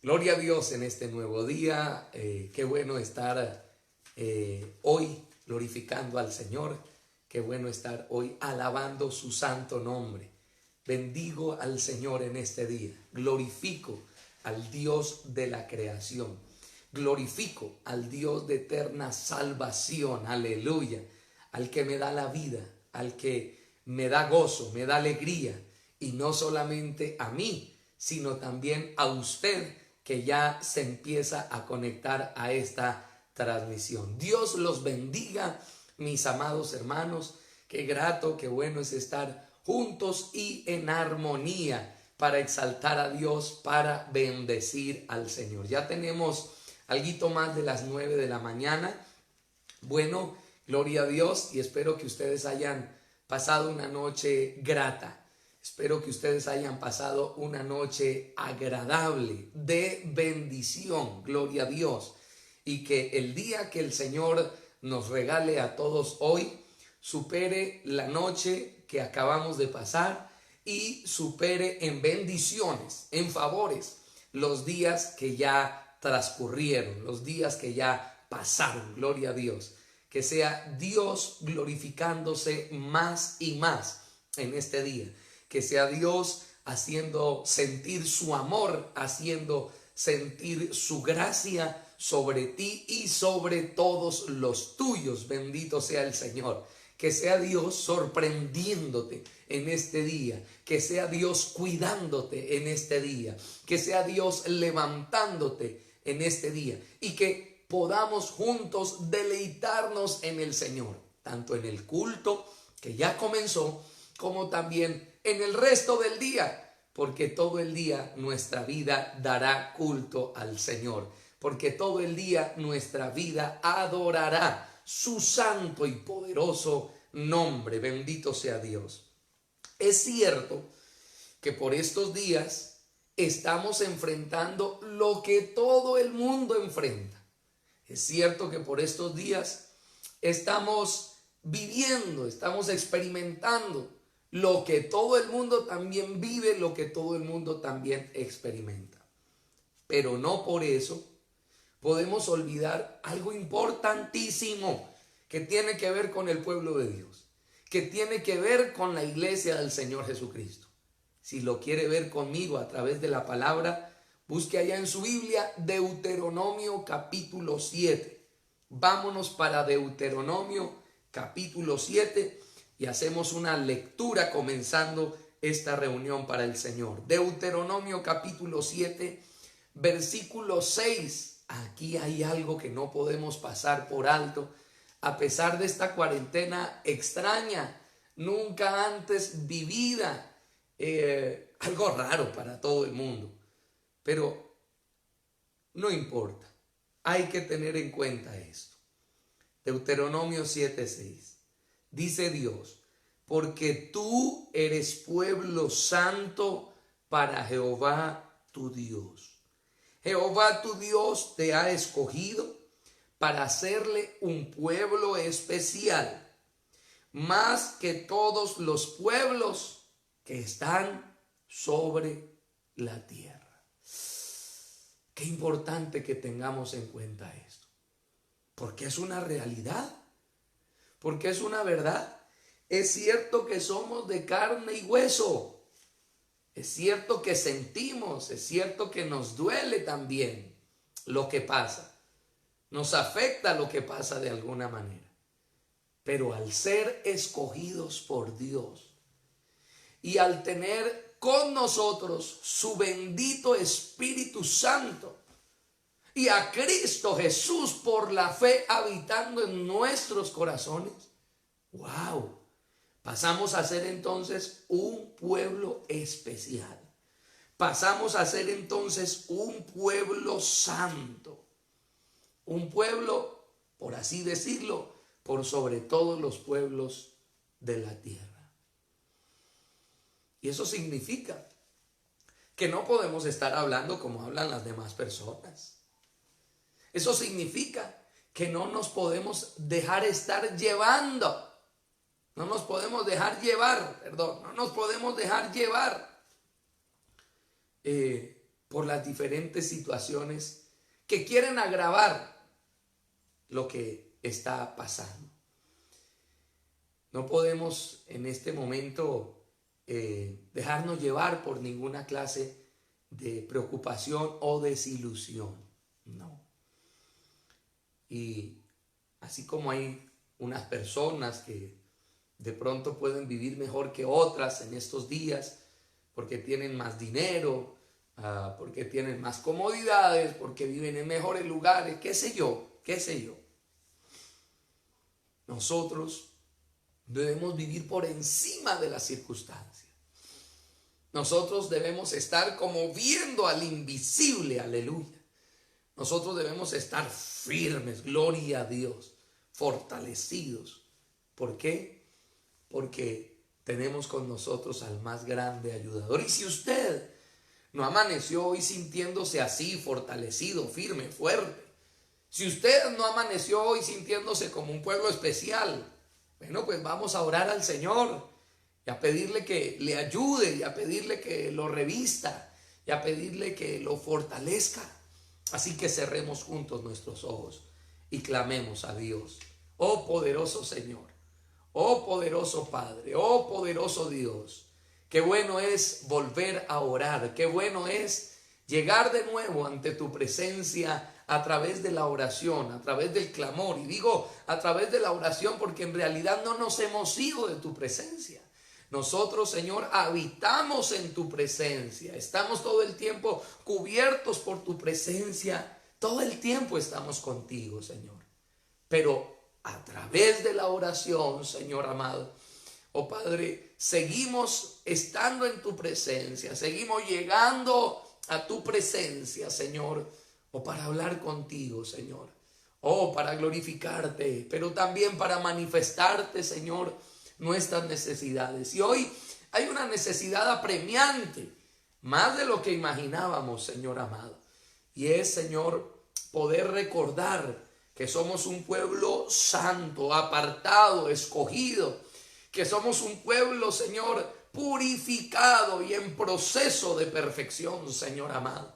Gloria a Dios en este nuevo día. Qué bueno estar hoy glorificando al Señor. Qué bueno estar hoy alabando su santo nombre. Bendigo al Señor en este día. Glorifico al Dios de la creación. Glorifico al Dios de eterna salvación. Aleluya. Al que me da la vida, al que me da gozo, me da alegría. Y no solamente a mí, sino también a usted, que ya se empieza a conectar a esta transmisión. Dios los bendiga, mis amados hermanos. Qué grato, qué bueno es estar juntos y en armonía para exaltar a Dios, para bendecir al Señor. Ya tenemos algo más de las 9 de la mañana. Bueno, gloria a Dios, y espero que ustedes hayan pasado una noche grata. Espero que ustedes hayan pasado una noche agradable, de bendición, gloria a Dios. Y que el día que el Señor nos regale a todos hoy, supere la noche que acabamos de pasar y supere en bendiciones, en favores, los días que ya transcurrieron, los días que ya pasaron, gloria a Dios. Que sea Dios glorificándose más y más en este día. Que sea Dios haciendo sentir su amor, haciendo sentir su gracia sobre ti y sobre todos los tuyos. Bendito sea el Señor. Que sea Dios sorprendiéndote en este día. Que sea Dios cuidándote en este día. Que sea Dios levantándote en este día. Y que podamos juntos deleitarnos en el Señor. Tanto en el culto que ya comenzó, como también en el resto del día, porque todo el día nuestra vida dará culto al Señor, porque todo el día nuestra vida adorará su santo y poderoso nombre. Bendito sea Dios. Es cierto que por estos días estamos enfrentando lo que todo el mundo enfrenta. Es cierto que por estos días estamos viviendo, estamos experimentando lo que todo el mundo también vive, lo que todo el mundo también experimenta. Pero no por eso podemos olvidar algo importantísimo que tiene que ver con el pueblo de Dios, que tiene que ver con la iglesia del Señor Jesucristo. Si lo quiere ver conmigo a través de la palabra, busque allá en su Biblia Deuteronomio capítulo 7. Vámonos para Deuteronomio capítulo 7 y hacemos una lectura comenzando esta reunión para el Señor. Deuteronomio capítulo 7, versículo 6. Aquí hay algo que no podemos pasar por alto, a pesar de esta cuarentena extraña, nunca antes vivida, algo raro para todo el mundo. Pero no importa, hay que tener en cuenta esto. Deuteronomio 7:6. Dice Dios: porque tú eres pueblo santo para Jehová tu Dios. Jehová tu Dios te ha escogido para hacerle un pueblo especial, más que todos los pueblos que están sobre la tierra. Qué importante que tengamos en cuenta esto, porque es una realidad, porque es una verdad. Es cierto que somos de carne y hueso, es cierto que sentimos, es cierto que nos duele también lo que pasa, nos afecta lo que pasa de alguna manera, pero al ser escogidos por Dios y al tener con nosotros su bendito Espíritu Santo y a Cristo Jesús por la fe habitando en nuestros corazones, ¡wow!, pasamos a ser entonces un pueblo especial. Pasamos a ser entonces un pueblo santo. Un pueblo, por así decirlo, por sobre todos los pueblos de la tierra. Y eso significa que no podemos estar hablando como hablan las demás personas. Eso significa que no nos podemos dejar estar llevando. No nos podemos dejar llevar por las diferentes situaciones que quieren agravar lo que está pasando. No podemos en este momento dejarnos llevar por ninguna clase de preocupación o desilusión. No. Y así como hay unas personas que de pronto pueden vivir mejor que otras en estos días porque tienen más dinero, porque tienen más comodidades, porque viven en mejores lugares, qué sé yo. Nosotros debemos vivir por encima de las circunstancias. Nosotros debemos estar como viendo al invisible, aleluya. Nosotros debemos estar firmes, gloria a Dios, fortalecidos. ¿Por qué? Porque tenemos con nosotros al más grande ayudador. Y si usted no amaneció hoy sintiéndose así, fortalecido, firme, fuerte, si usted no amaneció hoy sintiéndose como un pueblo especial, bueno, pues vamos a orar al Señor y a pedirle que le ayude y a pedirle que lo revista y a pedirle que lo fortalezca. Así que cerremos juntos nuestros ojos y clamemos a Dios. Oh poderoso Señor, oh poderoso Padre, oh poderoso Dios. Qué bueno es volver a orar, qué bueno es llegar de nuevo ante tu presencia a través de la oración, a través del clamor. Y digo a través de la oración porque en realidad no nos hemos ido de tu presencia. Nosotros, Señor, habitamos en tu presencia. Estamos todo el tiempo cubiertos por tu presencia. Todo el tiempo estamos contigo, Señor. Pero a través de la oración, Señor amado, oh Padre, seguimos estando en tu presencia. Seguimos llegando a tu presencia, Señor, o para hablar contigo, Señor, o para glorificarte, pero también para manifestarte, Señor, nuestras necesidades. Y hoy hay una necesidad apremiante, más de lo que imaginábamos, Señor amado, y es, Señor, poder recordar que somos un pueblo santo, apartado, escogido, que somos un pueblo, Señor, purificado y en proceso de perfección, Señor amado.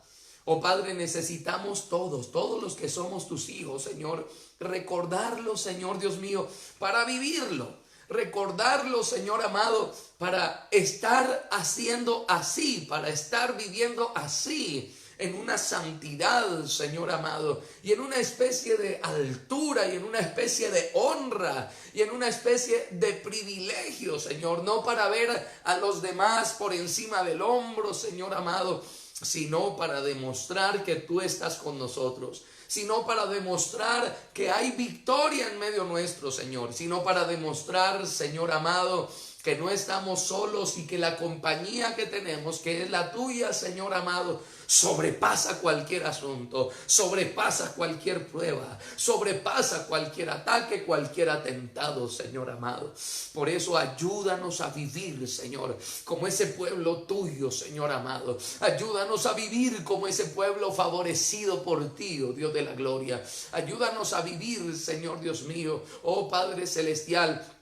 Oh Padre, necesitamos todos los que somos tus hijos, Señor, recordarlo, Señor Dios mío, para vivirlo. Recordarlo, Señor amado, para estar haciendo así, para estar viviendo así, en una santidad, Señor amado, y en una especie de altura, y en una especie de honra, y en una especie de privilegio, Señor, no para ver a los demás por encima del hombro, Señor amado, sino para demostrar que tú estás con nosotros, sino para demostrar que hay victoria en medio nuestro, Señor, sino para demostrar, Señor amado, que no estamos solos y que la compañía que tenemos, que es la tuya, Señor amado, sobrepasa cualquier asunto, sobrepasa cualquier prueba, sobrepasa cualquier ataque, cualquier atentado, Señor amado. Por eso ayúdanos a vivir, Señor, como ese pueblo tuyo, Señor amado. Ayúdanos a vivir como ese pueblo favorecido por ti, oh Dios de la gloria. Ayúdanos a vivir, Señor Dios mío, oh Padre celestial,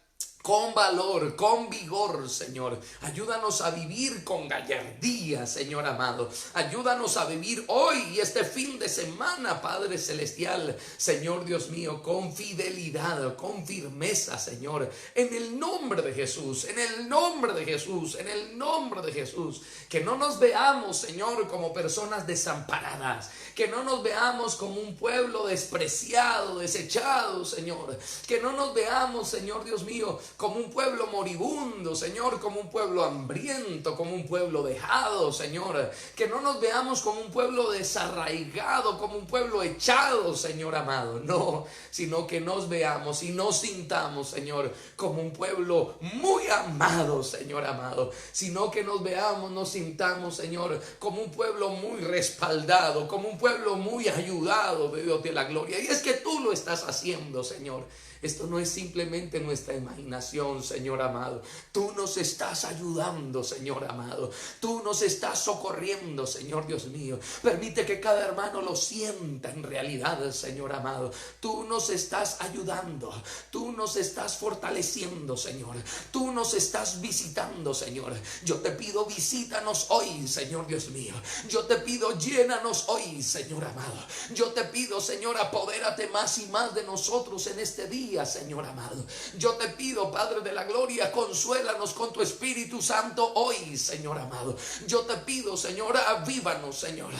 con valor, con vigor, Señor. Ayúdanos a vivir con gallardía, Señor amado. Ayúdanos a vivir hoy y este fin de semana, Padre celestial, Señor Dios mío, con fidelidad, con firmeza, Señor. En el nombre de Jesús, en el nombre de Jesús, en el nombre de Jesús. Que no nos veamos, Señor, como personas desamparadas. Que no nos veamos como un pueblo despreciado, desechado, Señor. Que no nos veamos, Señor Dios mío, como un pueblo moribundo, Señor, como un pueblo hambriento, como un pueblo dejado, Señor. Que no nos veamos como un pueblo desarraigado, como un pueblo echado, Señor amado. No, sino que nos veamos y nos sintamos, Señor, como un pueblo muy amado, Señor amado. Sino que nos veamos, nos sintamos, Señor, como un pueblo muy respaldado, como un pueblo muy ayudado de Dios de la gloria. Y es que tú lo estás haciendo, Señor, Esto no es simplemente nuestra imaginación, Señor amado. Tú nos estás ayudando, Señor amado. Tú nos estás socorriendo, Señor Dios mío. Permite que cada hermano lo sienta en realidad, Señor amado. Tú nos estás ayudando. Tú nos estás fortaleciendo, Señor. Tú nos estás visitando, Señor. Yo te pido, visítanos hoy, Señor Dios mío. Yo te pido, llénanos hoy, Señor amado. Yo te pido, Señor, apodérate más y más de nosotros en este día, Señor amado. Yo te pido, Padre de la gloria, consuélanos con tu Espíritu Santo hoy, Señor amado. Yo te pido, Señor, avívanos, Señor.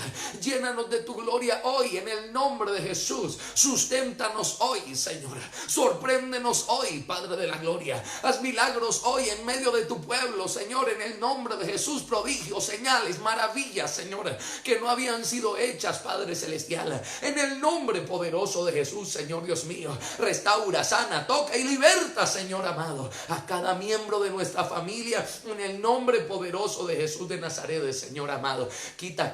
Llénanos de tu gloria hoy en el nombre de Jesús. Susténtanos hoy, Señor. Sorpréndenos hoy, Padre de la gloria. Haz milagros hoy en medio de tu pueblo, Señor, en el nombre de Jesús. Prodigios, señales, maravillas, Señor, que no habían sido hechas, Padre celestial. En el nombre poderoso de Jesús, Señor Dios mío. Restaura, sana, toca y liberta, Señor amado, a cada miembro de nuestra familia en el nombre poderoso de Jesús de Nazaret, Señor amado. Quita,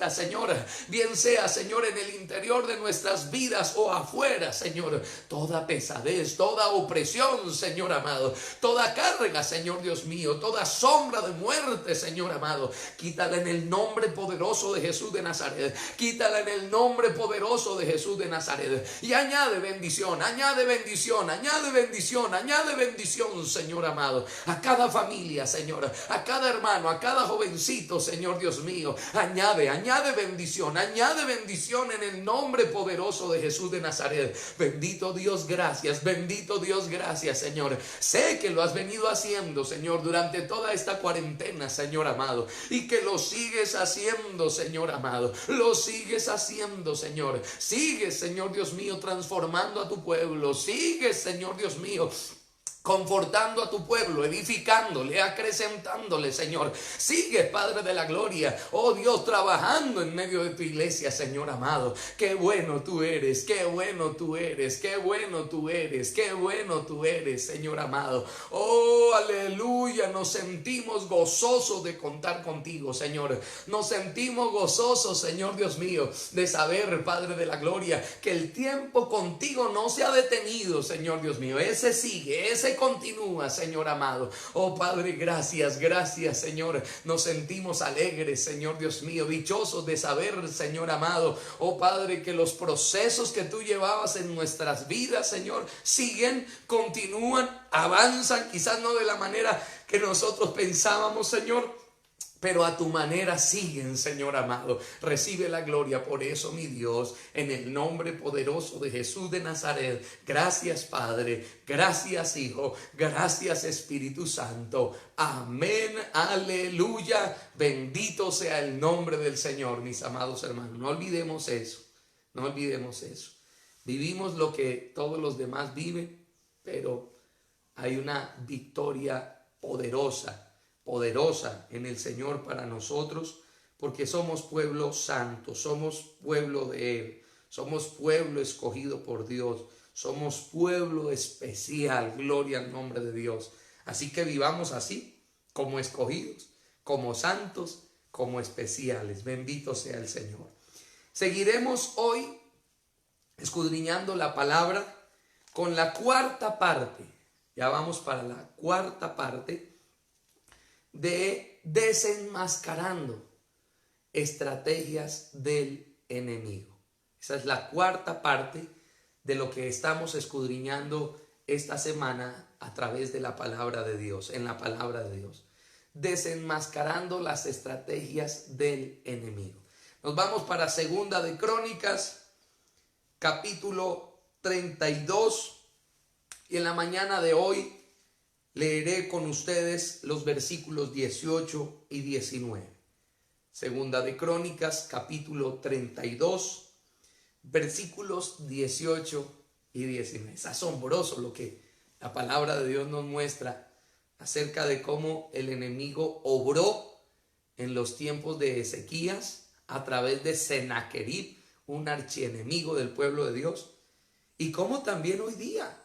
Señor. Bien sea, Señor, en el interior de nuestras vidas o afuera, Señor, toda pesadez, toda opresión, Señor amado, toda carga, Señor Dios mío, toda sombra de muerte, Señor amado, quítala en el nombre poderoso de Jesús de Nazaret. Quítala en el nombre poderoso de Jesús de Nazaret. Y añade bendición, añade bendición, añade bendición, añade bendición, Señor amado, a cada familia, Señor, a cada hermano, a cada jovencito, Señor Dios mío. Añade bendición en el nombre poderoso de Jesús de Nazaret. Bendito Dios, gracias, Señor. Sé que lo has venido haciendo, Señor, durante toda esta cuarentena, Señor amado, y que lo sigues haciendo, Señor amado. Lo sigues haciendo, Señor. Sigues, Señor Dios mío, transformando a tu pueblo. Sigues, Señor Dios mío, confortando a tu pueblo, edificándole, acrecentándole, Señor. Sigue, Padre de la gloria, oh Dios, trabajando en medio de tu iglesia, Señor amado. Qué bueno tú eres, qué bueno tú eres, qué bueno tú eres, qué bueno tú eres, Señor amado. Oh, aleluya, nos sentimos gozosos de contar contigo, Señor. Nos sentimos gozosos, Señor Dios mío, de saber, Padre de la gloria, que el tiempo contigo no se ha detenido, Señor Dios mío. Ese sigue, ese continúa, Señor amado. Oh Padre, gracias, Señor. Nos sentimos alegres, Señor Dios mío, dichosos de saber, Señor amado, oh Padre, que los procesos que tú llevabas en nuestras vidas, Señor, siguen, continúan, avanzan, quizás no de la manera que nosotros pensábamos, Señor, pero a tu manera siguen, Señor amado. Recibe la gloria por eso, mi Dios, en el nombre poderoso de Jesús de Nazaret. Gracias, Padre. Gracias, Hijo. Gracias, Espíritu Santo. Amén. Aleluya. Bendito sea el nombre del Señor, mis amados hermanos. No olvidemos eso. No olvidemos eso. Vivimos lo que todos los demás viven, pero hay una victoria poderosa en el Señor para nosotros, porque somos pueblo santo, somos pueblo de Él, somos pueblo escogido por Dios, somos pueblo especial, gloria al nombre de Dios. Así que vivamos así, como escogidos, como santos, como especiales. Bendito sea el Señor. Seguiremos hoy escudriñando la palabra con la cuarta parte. Ya vamos para la cuarta parte de desenmascarando estrategias del enemigo. Esa es la cuarta parte de lo que estamos escudriñando esta semana a través de la palabra de Dios, en la palabra de Dios. Desenmascarando las estrategias del enemigo. Nos vamos para Segunda de Crónicas, capítulo 32, y en la mañana de hoy leeré con ustedes los versículos 18 y 19. Segunda de Crónicas, capítulo 32, versículos 18 y 19. Es asombroso lo que la palabra de Dios nos muestra acerca de cómo el enemigo obró en los tiempos de Ezequías a través de Sennacherib, un archienemigo del pueblo de Dios, y cómo también hoy día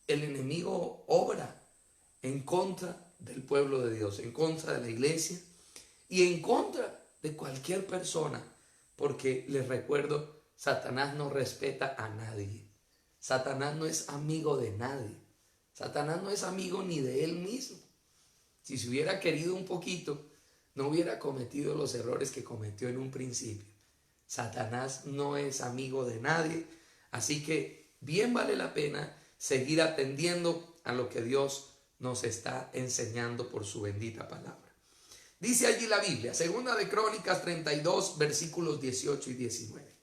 el enemigo obra en contra del pueblo de Dios, en contra de la iglesia y en contra de cualquier persona, porque les recuerdo, Satanás no respeta a nadie. Satanás no es amigo de nadie. Satanás no es amigo ni de él mismo. Si se hubiera querido un poquito, no hubiera cometido los errores que cometió en un principio. Satanás no es amigo de nadie, así que bien vale la pena seguir atendiendo a lo que Dios nos está enseñando por su bendita palabra. Dice allí la Biblia, Segunda de Crónicas 32, versículos 18 y 19.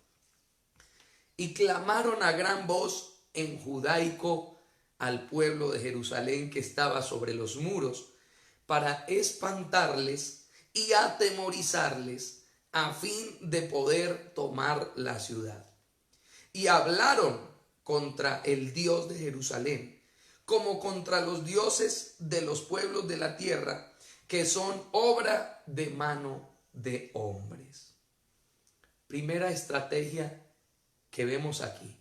Y clamaron a gran voz en judaico al pueblo de Jerusalén que estaba sobre los muros, para espantarles y atemorizarles a fin de poder tomar la ciudad. Y hablaron contra el Dios de Jerusalén, como contra los dioses de los pueblos de la tierra, que son obra de mano de hombres. Primera estrategia que vemos aquí.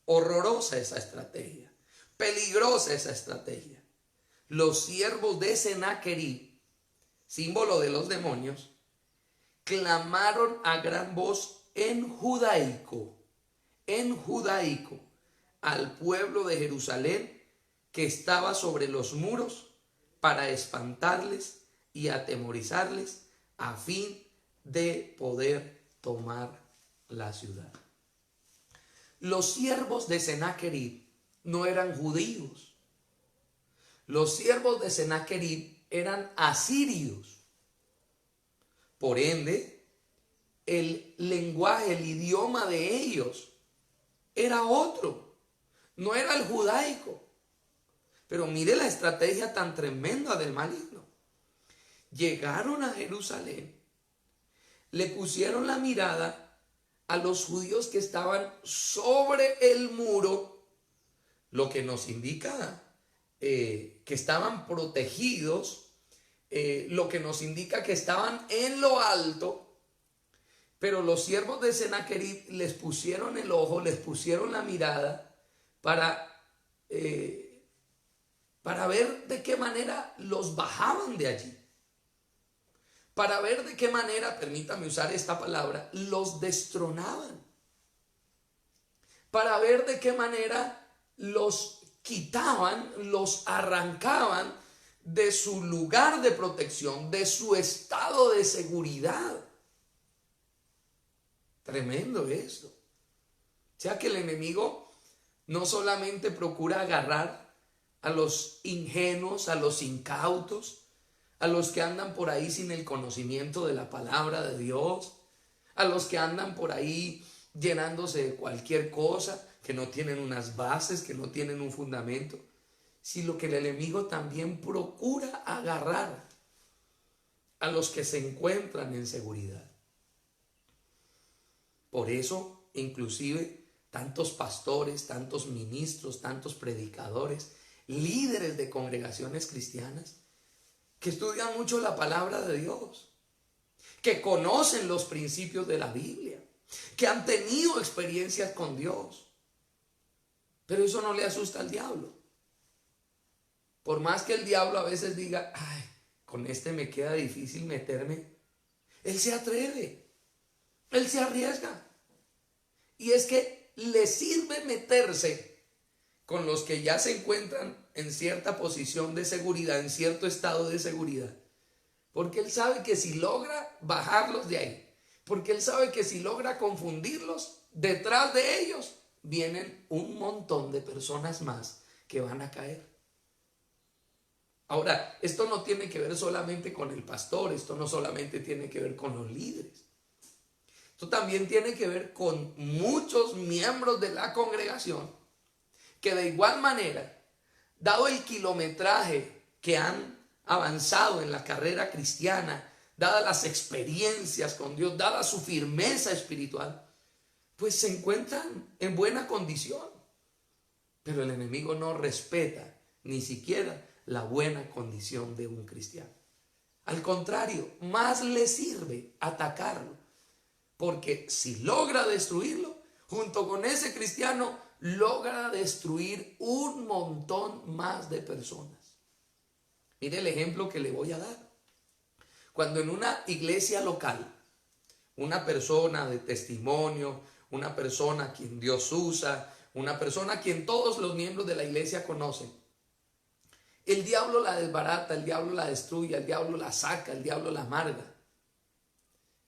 Horrorosa esa estrategia, peligrosa esa estrategia. Los siervos de Sennacherib, símbolo de los demonios, clamaron a gran voz en judaico, al pueblo de Jerusalén que estaba sobre los muros, para espantarles y atemorizarles a fin de poder tomar la ciudad. Los siervos de Sennacherib no eran judíos. Los siervos de Sennacherib eran asirios. Por ende, el lenguaje, el idioma de ellos era otro, no era el judaico. Pero mire la estrategia tan tremenda del maligno. Llegaron a Jerusalén, le pusieron la mirada a los judíos que estaban sobre el muro, lo que nos indica que estaban protegidos, lo que nos indica que estaban en lo alto. Pero los siervos de Sennacherib les pusieron el ojo, les pusieron la mirada para ver de qué manera los bajaban de allí, para ver de qué manera, permítame usar esta palabra, los destronaban, para ver de qué manera los quitaban, los arrancaban de su lugar de protección, de su estado de seguridad. Tremendo esto. O sea que el enemigo no solamente procura agarrar a los ingenuos, a los incautos, a los que andan por ahí sin el conocimiento de la palabra de Dios, a los que andan por ahí llenándose de cualquier cosa, que no tienen unas bases, que no tienen un fundamento, sino que el enemigo también procura agarrar a los que se encuentran en seguridad. Por eso, inclusive, tantos pastores, tantos ministros, tantos predicadores, líderes de congregaciones cristianas, que estudian mucho la palabra de Dios, que conocen los principios de la Biblia, que han tenido experiencias con Dios. Pero eso no le asusta al diablo. Por más que el diablo a veces diga, ay, con este me queda difícil meterme, él se atreve, él se arriesga. Y es que le sirve meterse con los que ya se encuentran en cierta posición de seguridad, en cierto estado de seguridad. Porque él sabe que si logra bajarlos de ahí, porque él sabe que si logra confundirlos, detrás de ellos vienen un montón de personas más que van a caer. Ahora, esto no tiene que ver solamente con el pastor, esto no solamente tiene que ver con los líderes. Esto también tiene que ver con muchos miembros de la congregación que de igual manera, dado el kilometraje que han avanzado en la carrera cristiana, dadas las experiencias con Dios, dada su firmeza espiritual, pues se encuentran en buena condición. Pero el enemigo no respeta ni siquiera la buena condición de un cristiano. Al contrario, más le sirve atacarlo, porque si logra destruirlo, junto con ese cristiano, logra destruir un montón más de personas. Mire el ejemplo que le voy a dar. Cuando en una iglesia local, una persona de testimonio, una persona a quien Dios usa, una persona a quien todos los miembros de la iglesia conocen. El diablo la desbarata, el diablo la destruye, el diablo la saca, el diablo la amarga.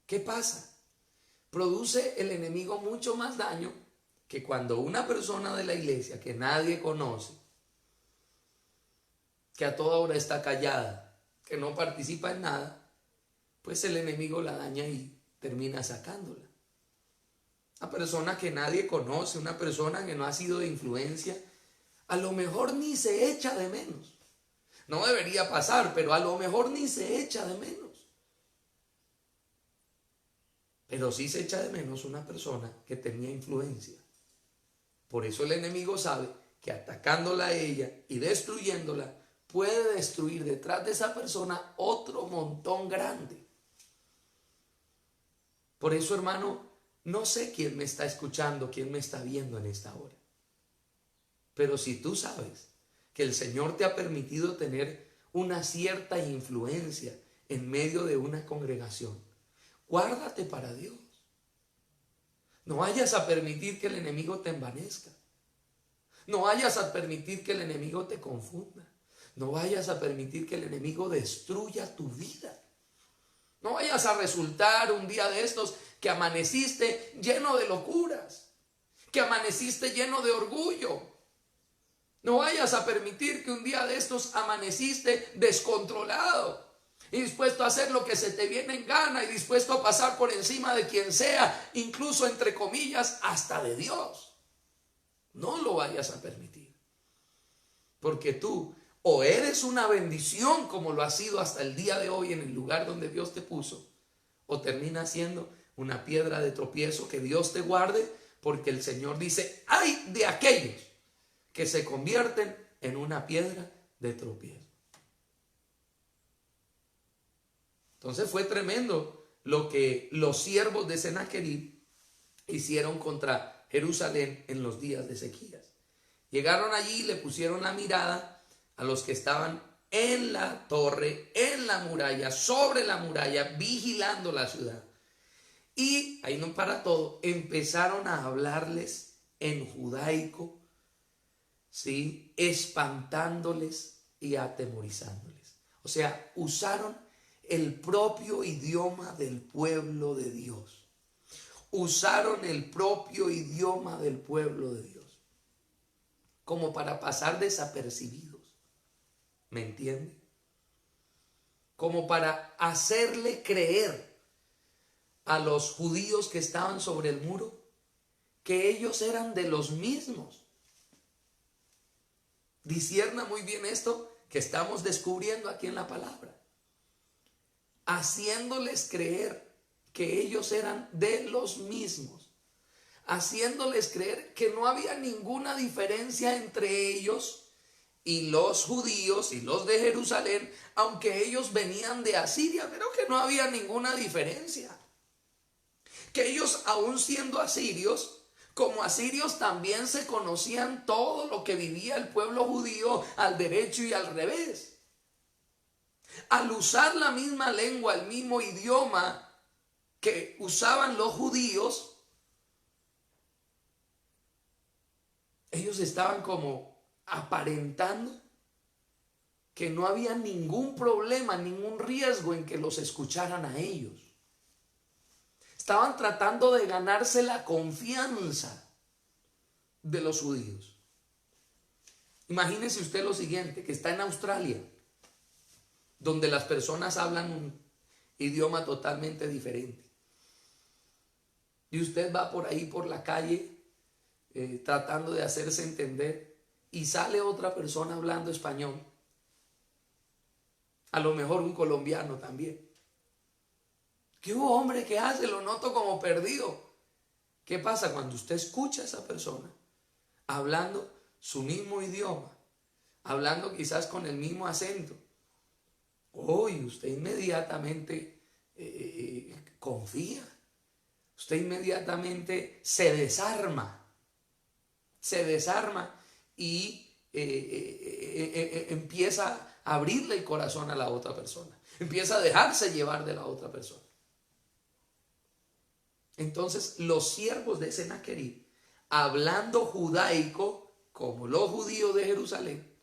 ¿Qué pasa? Produce el enemigo mucho más daño que cuando una persona de la iglesia que nadie conoce, que a toda hora está callada, que no participa en nada, pues el enemigo la daña y termina sacándola. Una persona que nadie conoce, una persona que no ha sido de influencia, a lo mejor ni se echa de menos. No debería pasar, pero a lo mejor ni se echa de menos. Pero sí se echa de menos una persona que tenía influencia. Por eso el enemigo sabe que atacándola a ella y destruyéndola, puede destruir detrás de esa persona otro montón grande. Por eso, hermano, no sé quién me está escuchando, quién me está viendo en esta hora. Pero si tú sabes que el Señor te ha permitido tener una cierta influencia en medio de una congregación, guárdate para Dios. No vayas a permitir que el enemigo te envanezca. No vayas a permitir que el enemigo te confunda. No vayas a permitir que el enemigo destruya tu vida. No vayas a resultar un día de estos que amaneciste lleno de locuras, que amaneciste lleno de orgullo. No vayas a permitir que un día de estos amaneciste descontrolado y dispuesto a hacer lo que se te viene en gana y dispuesto a pasar por encima de quien sea, incluso entre comillas, hasta de Dios. No lo vayas a permitir, porque tú o eres una bendición como lo has sido hasta el día de hoy en el lugar donde Dios te puso, o termina siendo una piedra de tropiezo. Que Dios te guarde, porque el Señor dice: ¡ay de aquellos que se convierten en una piedra de tropiezo! Entonces fue tremendo lo que los siervos de Sennacherib hicieron contra Jerusalén en los días de Ezequías. Llegaron allí y le pusieron la mirada a los que estaban en la torre, en la muralla, sobre la muralla, vigilando la ciudad. Y ahí no para todo, empezaron a hablarles en judaico, ¿sí?, espantándoles y atemorizándoles. O sea, usaron el propio idioma del pueblo de Dios. Usaron el propio idioma del pueblo de Dios como para pasar desapercibidos. ¿Me entiende? Como para hacerle creer a los judíos que estaban sobre el muro que ellos eran de los mismos. Discierna muy bien esto que estamos descubriendo aquí en la palabra. Haciéndoles creer que ellos eran de los mismos. Haciéndoles creer que no había ninguna diferencia entre ellos y los judíos y los de Jerusalén, aunque ellos venían de Asiria, pero que no había ninguna diferencia. Que ellos, aún siendo asirios, como asirios también se conocían todo lo que vivía el pueblo judío al derecho y al revés. Al usar la misma lengua, el mismo idioma que usaban los judíos, ellos estaban como aparentando que no había ningún problema, ningún riesgo en que los escucharan a ellos. Estaban tratando de ganarse la confianza de los judíos. Imagínese usted lo siguiente, que está en Australia, donde las personas hablan un idioma totalmente diferente. Y usted va por ahí por la calle tratando de hacerse entender, y sale otra persona hablando español. A lo mejor un colombiano también. ¿Qué hubo, hombre? ¿Qué hace? Lo noto como perdido. ¿Qué pasa cuando usted escucha a esa persona hablando su mismo idioma, hablando quizás con el mismo acento? Hoy usted inmediatamente confía. Usted inmediatamente se desarma y empieza a abrirle el corazón a la otra persona. Empieza a dejarse llevar de la otra persona. Entonces los siervos de Sennacherib hablando judaico, como los judíos de Jerusalén,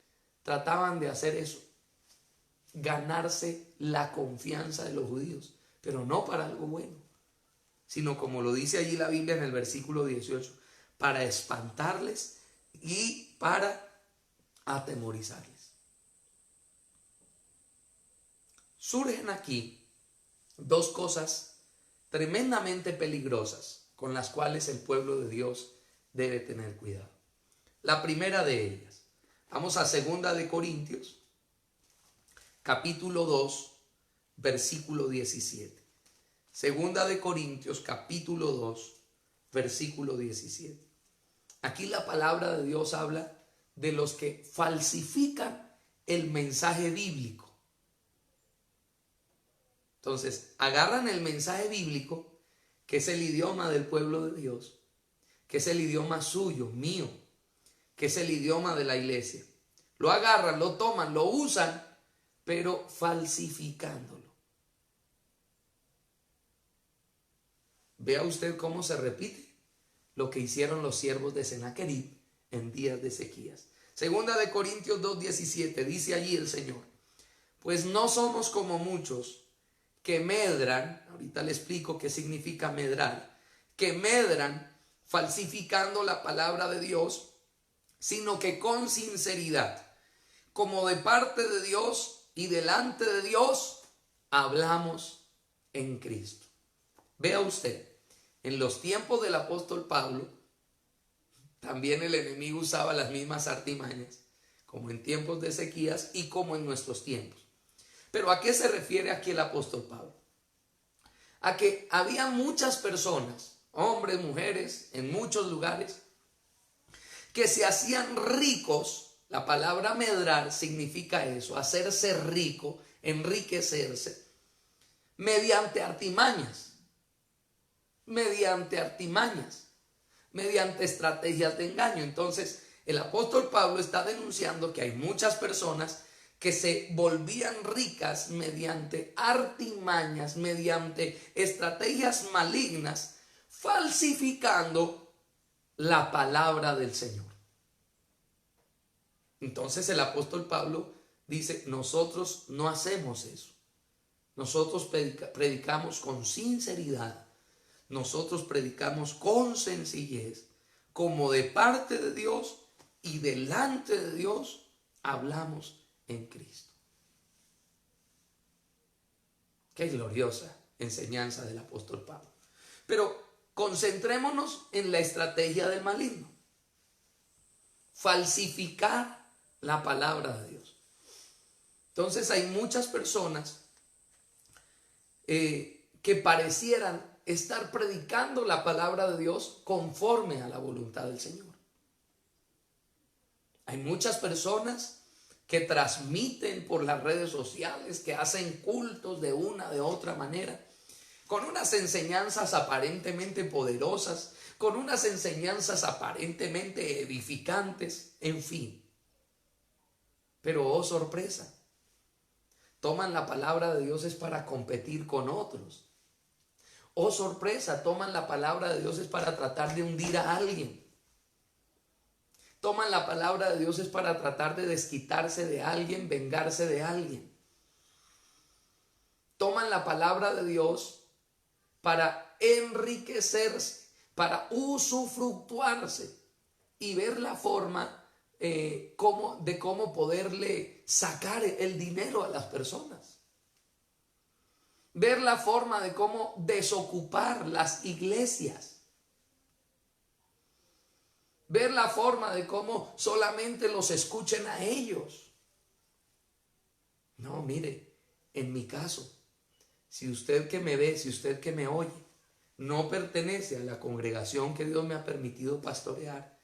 trataban de hacer eso, ganarse la confianza de los judíos, pero no para algo bueno, sino como lo dice allí la Biblia en el versículo 18, para espantarles y para atemorizarles. Surgen aquí dos cosas tremendamente peligrosas con las cuales el pueblo de Dios debe tener cuidado. La primera de ellas, vamos a 2 de Corintios, capítulo 2, versículo 17. 2 de Corintios, capítulo 2, versículo 17. Aquí la palabra de Dios habla de los que falsifican el mensaje bíblico. Entonces, agarran el mensaje bíblico, que es el idioma del pueblo de Dios, que es el idioma suyo, mío, que es el idioma de la iglesia. Lo agarran, lo toman, lo usan, pero falsificándolo. Vea usted cómo se repite lo que hicieron los siervos de Sennacherib en días de Ezequías. 2 de Corintios 2:17, dice allí el Señor: pues no somos como muchos que medran, ahorita le explico qué significa medrar, que medran falsificando la palabra de Dios, sino que con sinceridad, como de parte de Dios y delante de Dios, hablamos en Cristo. Vea usted, en los tiempos del apóstol Pablo, también el enemigo usaba las mismas artimañas, como en tiempos de Ezequías y como en nuestros tiempos. Pero ¿a qué se refiere aquí el apóstol Pablo? A que había muchas personas, hombres, mujeres, en muchos lugares, que se hacían ricos. La palabra medrar significa eso, hacerse rico, enriquecerse, mediante artimañas, mediante estrategias de engaño. Entonces, el apóstol Pablo está denunciando que hay muchas personas que se volvían ricas mediante artimañas, mediante estrategias malignas, falsificando la palabra del Señor. Entonces el apóstol Pablo dice: nosotros no hacemos eso. Nosotros predicamos con sinceridad. Nosotros predicamos con sencillez, como de parte de Dios y delante de Dios hablamos en Cristo. Qué gloriosa enseñanza del apóstol Pablo. Pero concentrémonos en la estrategia del maligno: falsificar la palabra de Dios. Entonces hay muchas personas que parecieran estar predicando la palabra de Dios conforme a la voluntad del Señor. Hay muchas personas que transmiten por las redes sociales, que hacen cultos de una, de otra manera, con unas enseñanzas aparentemente poderosas, con unas enseñanzas aparentemente edificantes, en fin. Pero oh sorpresa, toman la palabra de Dios es para competir con otros. Oh sorpresa, toman la palabra de Dios es para tratar de hundir a alguien. Toman la palabra de Dios es para tratar de desquitarse de alguien, vengarse de alguien. Toman la palabra de Dios para enriquecerse, para usufructuarse y ver la forma de cómo poderle sacar el dinero a las personas. Ver la forma de cómo desocupar las iglesias. Ver la forma de cómo solamente los escuchen a ellos. No, mire, en mi caso, si usted que me ve, si usted que me oye, no pertenece a la congregación que Dios me ha permitido pastorear,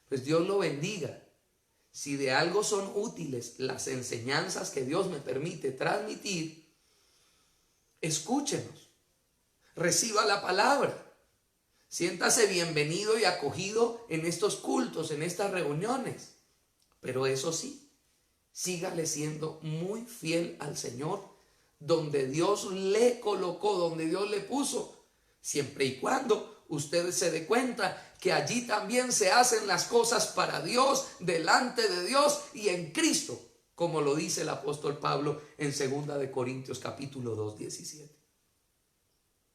pues Dios lo bendiga. Si de algo son útiles las enseñanzas que Dios me permite transmitir, escúchenos, reciba la palabra. Siéntase bienvenido y acogido en estos cultos, en estas reuniones. Pero eso sí, sígale siendo muy fiel al Señor, donde Dios le colocó, donde Dios le puso, siempre y cuando usted se dé cuenta que allí también se hacen las cosas para Dios, delante de Dios y en Cristo, como lo dice el apóstol Pablo en 2 de Corintios capítulo 2, 17.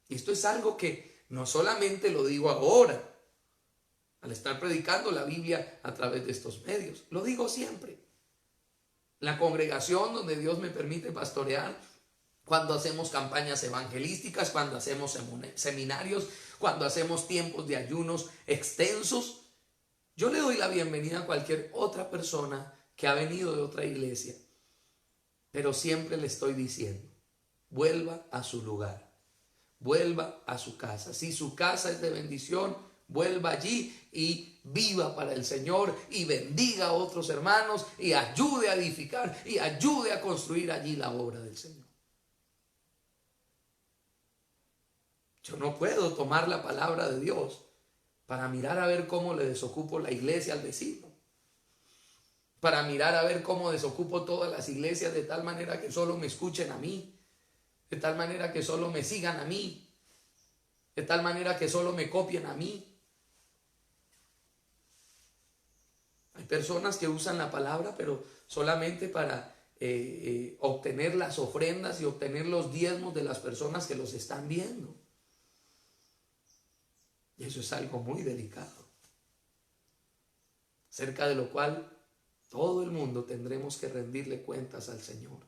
Y esto es algo que no solamente lo digo ahora, al estar predicando la Biblia a través de estos medios, lo digo siempre. La congregación donde Dios me permite pastorear, cuando hacemos campañas evangelísticas, cuando hacemos seminarios, cuando hacemos tiempos de ayunos extensos, yo le doy la bienvenida a cualquier otra persona que ha venido de otra iglesia, pero siempre le estoy diciendo, vuelva a su lugar, vuelva a su casa. Si su casa es de bendición, vuelva allí y viva para el Señor y bendiga a otros hermanos y ayude a edificar y ayude a construir allí la obra del Señor. Yo no puedo tomar la palabra de Dios para mirar a ver cómo le desocupo la iglesia al vecino, para mirar a ver cómo desocupo todas las iglesias de tal manera que solo me escuchen a mí, de tal manera que solo me sigan a mí, de tal manera que solo me copien a mí. Hay personas que usan la palabra, pero solamente para obtener las ofrendas y obtener los diezmos de las personas que los están viendo. Y eso es algo muy delicado, cerca de lo cual todo el mundo tendremos que rendirle cuentas al Señor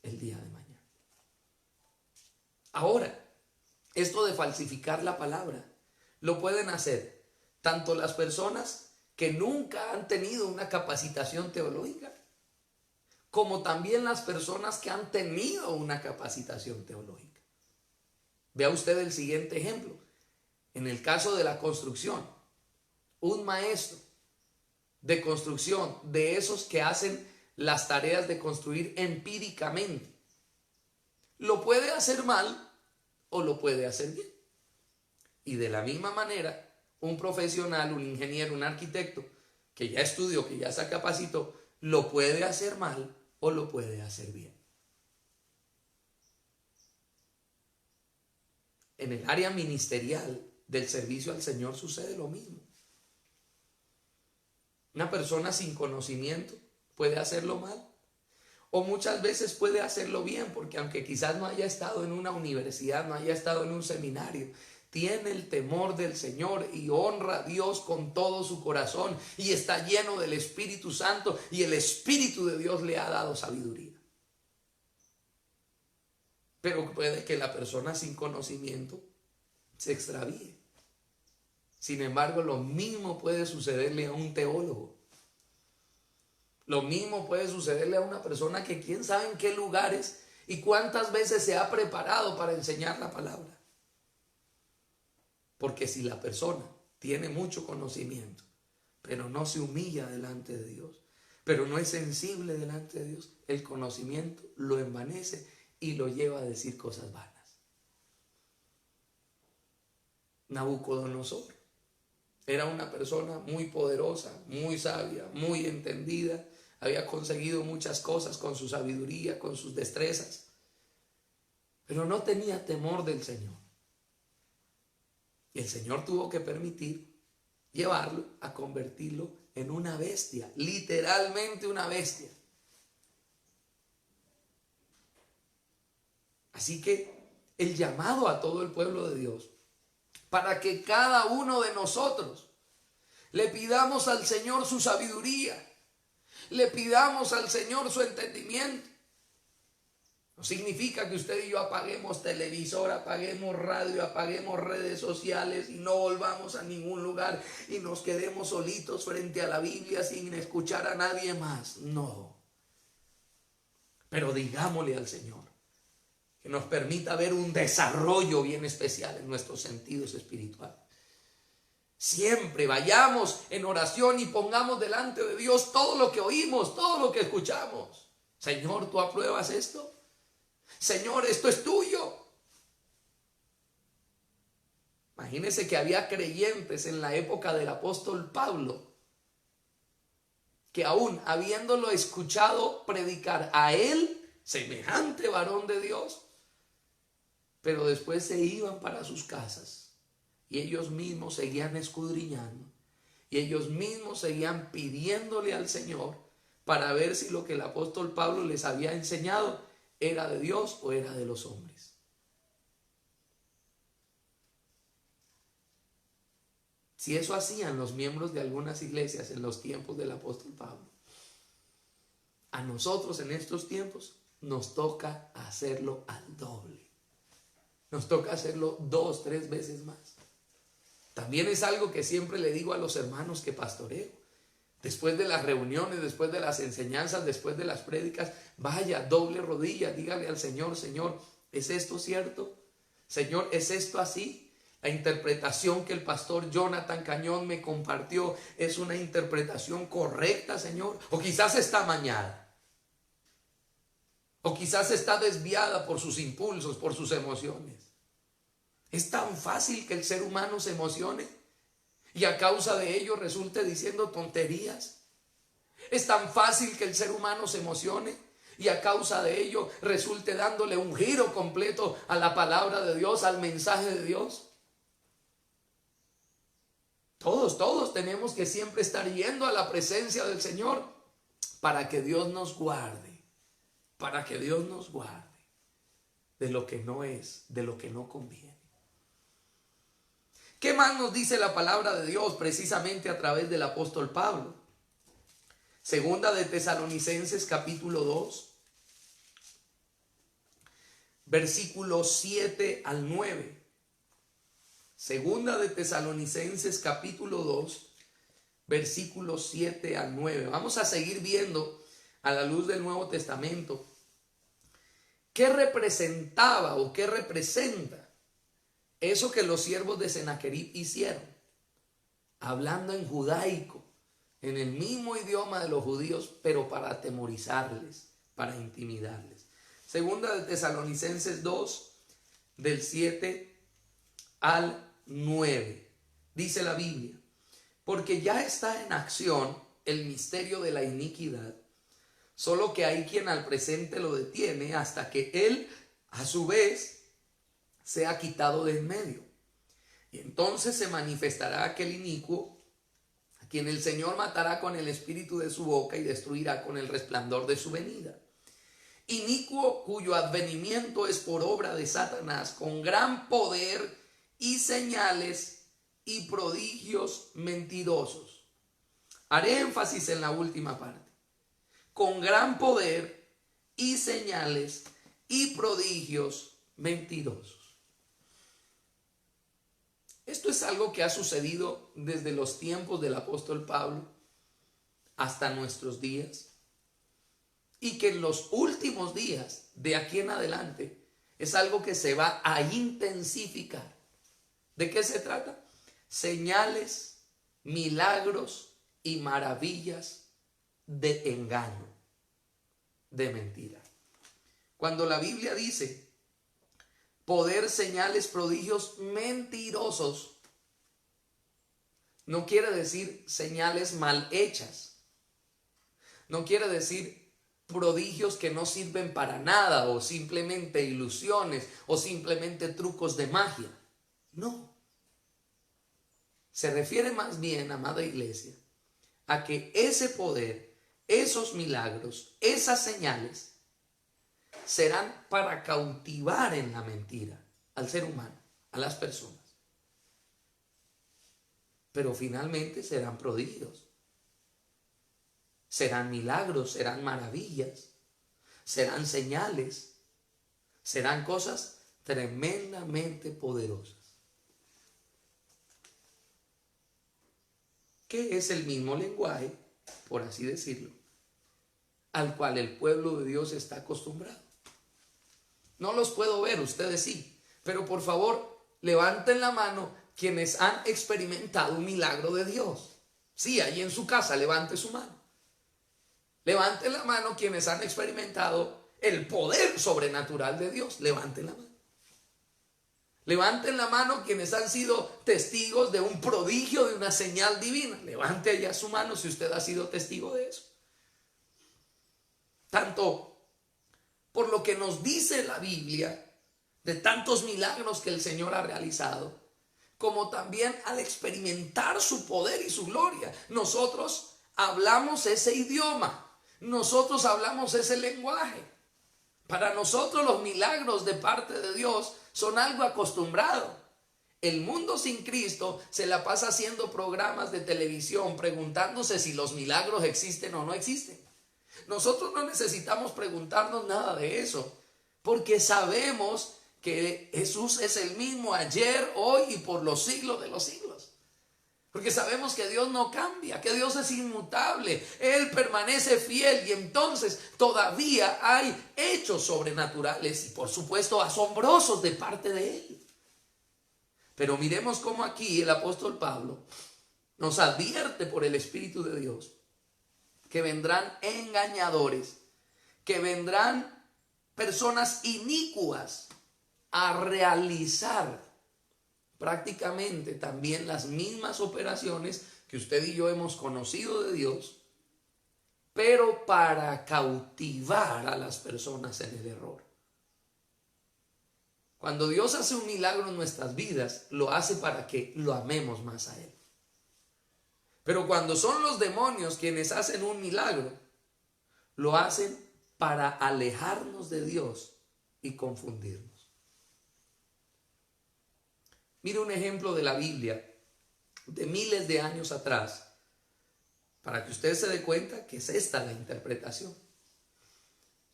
el día de mañana. Ahora, esto de falsificar la palabra lo pueden hacer tanto las personas que nunca han tenido una capacitación teológica, como también las personas que han tenido una capacitación teológica. Vea usted el siguiente ejemplo. En el caso de la construcción, un maestro de construcción, de esos que hacen las tareas de construir empíricamente, lo puede hacer mal o lo puede hacer bien. Y de la misma manera, un profesional, un ingeniero, un arquitecto que ya estudió, que ya se capacitó, lo puede hacer mal o lo puede hacer bien. En el área ministerial del servicio al Señor sucede lo mismo. Una persona sin conocimiento puede hacerlo mal o muchas veces puede hacerlo bien, porque aunque quizás no haya estado en una universidad, no haya estado en un seminario, tiene el temor del Señor y honra a Dios con todo su corazón y está lleno del Espíritu Santo y el Espíritu de Dios le ha dado sabiduría. Pero puede que la persona sin conocimiento se extravíe. Sin embargo, lo mismo puede sucederle a un teólogo. Lo mismo puede sucederle a una persona que quién sabe en qué lugares y cuántas veces se ha preparado para enseñar la palabra. Porque si la persona tiene mucho conocimiento, pero no se humilla delante de Dios, pero no es sensible delante de Dios, el conocimiento lo envanece y lo lleva a decir cosas vanas. Nabucodonosor era una persona muy poderosa, muy sabia, muy entendida, había conseguido muchas cosas con su sabiduría, con sus destrezas, pero no tenía temor del Señor. Y el Señor tuvo que permitir llevarlo a convertirlo en una bestia, literalmente una bestia. Así que el llamado a todo el pueblo de Dios, para que cada uno de nosotros le pidamos al Señor su sabiduría, le pidamos al Señor su entendimiento. No significa que usted y yo apaguemos televisor, apaguemos radio, apaguemos redes sociales y no volvamos a ningún lugar y nos quedemos solitos frente a la Biblia sin escuchar a nadie más. No. Pero digámosle al Señor que nos permita ver un desarrollo bien especial en nuestros sentidos espirituales. Siempre vayamos en oración y pongamos delante de Dios todo lo que oímos, todo lo que escuchamos. Señor, ¿tú apruebas esto? Señor, esto es tuyo. Imagínense que había creyentes en la época del apóstol Pablo que aún habiéndolo escuchado predicar a él, semejante varón de Dios, pero después se iban para sus casas y ellos mismos seguían escudriñando y ellos mismos seguían pidiéndole al Señor para ver si lo que el apóstol Pablo les había enseñado era de Dios o era de los hombres. Si eso hacían los miembros de algunas iglesias en los tiempos del apóstol Pablo, a nosotros en estos tiempos nos toca hacerlo al doble. Nos toca hacerlo 2, 3 veces más. También es algo que siempre le digo a los hermanos que pastoreo. Después de las reuniones, después de las enseñanzas, después de las prédicas, vaya, doble rodilla, dígale al Señor: Señor, ¿es esto cierto? Señor, ¿es esto así? La interpretación que el pastor Jonathan Cañón me compartió es una interpretación correcta, Señor. O quizás está amañada. O quizás está desviada por sus impulsos, por sus emociones. Es tan fácil que el ser humano se emocione y a causa de ello resulte diciendo tonterías. Es tan fácil que el ser humano se emocione y a causa de ello resulte dándole un giro completo a la palabra de Dios, al mensaje de Dios. Todos tenemos que siempre estar yendo a la presencia del Señor para que Dios nos guarde, para que Dios nos guarde de lo que no es, de lo que no conviene. ¿Qué más nos dice la palabra de Dios precisamente a través del apóstol Pablo? Segunda de Tesalonicenses capítulo 2, versículos 7 al 9. Segunda de Tesalonicenses capítulo 2, versículos 7 al 9. Vamos a seguir viendo a la luz del Nuevo Testamento qué representaba o qué representa eso que los siervos de Sennacherib hicieron, hablando en judaico, en el mismo idioma de los judíos, pero para atemorizarles, para intimidarles. Segunda de Tesalonicenses 2, del 7 al 9. Dice la Biblia: porque ya está en acción el misterio de la iniquidad, solo que hay quien al presente lo detiene hasta que él a su vez sea quitado de en medio. Y entonces se manifestará aquel inicuo, a quien el Señor matará con el espíritu de su boca y destruirá con el resplandor de su venida. Inicuo cuyo advenimiento es por obra de Satanás, con gran poder y señales y prodigios mentirosos. Haré énfasis en la última parte. Con gran poder y señales y prodigios mentirosos. Esto es algo que ha sucedido desde los tiempos del apóstol Pablo hasta nuestros días, y que en los últimos días, de aquí en adelante, es algo que se va a intensificar. ¿De qué se trata? Señales, milagros y maravillas de engaño, de mentira. Cuando la Biblia dice poder, señales, prodigios mentirosos, no quiere decir señales mal hechas. No quiere decir prodigios que no sirven para nada, o simplemente ilusiones, o simplemente trucos de magia. No. Se refiere más bien, amada iglesia, a que ese poder, esos milagros, esas señales serán para cautivar en la mentira al ser humano, a las personas. Pero finalmente serán prodigios, serán milagros, serán maravillas, serán señales, serán cosas tremendamente poderosas. Que es el mismo lenguaje, por así decirlo, al cual el pueblo de Dios está acostumbrado. No los puedo ver, ustedes sí, pero por favor, levanten la mano quienes han experimentado un milagro de Dios. Sí, ahí en su casa, levante su mano. Levanten la mano quienes han experimentado el poder sobrenatural de Dios. Levanten la mano. Levanten la mano quienes han sido testigos de un prodigio, de una señal divina. Levante allá su mano si usted ha sido testigo de eso. Tanto por lo que nos dice la Biblia, de tantos milagros que el Señor ha realizado, como también al experimentar su poder y su gloria. Nosotros hablamos ese idioma, nosotros hablamos ese lenguaje. Para nosotros los milagros de parte de Dios son algo acostumbrado. El mundo sin Cristo se la pasa haciendo programas de televisión preguntándose si los milagros existen o no existen. Nosotros no necesitamos preguntarnos nada de eso, porque sabemos que Jesús es el mismo ayer, hoy y por los siglos de los siglos. Porque sabemos que Dios no cambia, que Dios es inmutable, Él permanece fiel, y entonces todavía hay hechos sobrenaturales y por supuesto asombrosos de parte de Él. Pero miremos cómo aquí el apóstol Pablo nos advierte por el Espíritu de Dios que vendrán engañadores, que vendrán personas inicuas a realizar prácticamente también las mismas operaciones que usted y yo hemos conocido de Dios, pero para cautivar a las personas en el error. Cuando Dios hace un milagro en nuestras vidas, lo hace para que lo amemos más a Él. Pero cuando son los demonios quienes hacen un milagro, lo hacen para alejarnos de Dios y confundirnos. Mire un ejemplo de la Biblia de miles de años atrás, para que usted se dé cuenta que es esta la interpretación.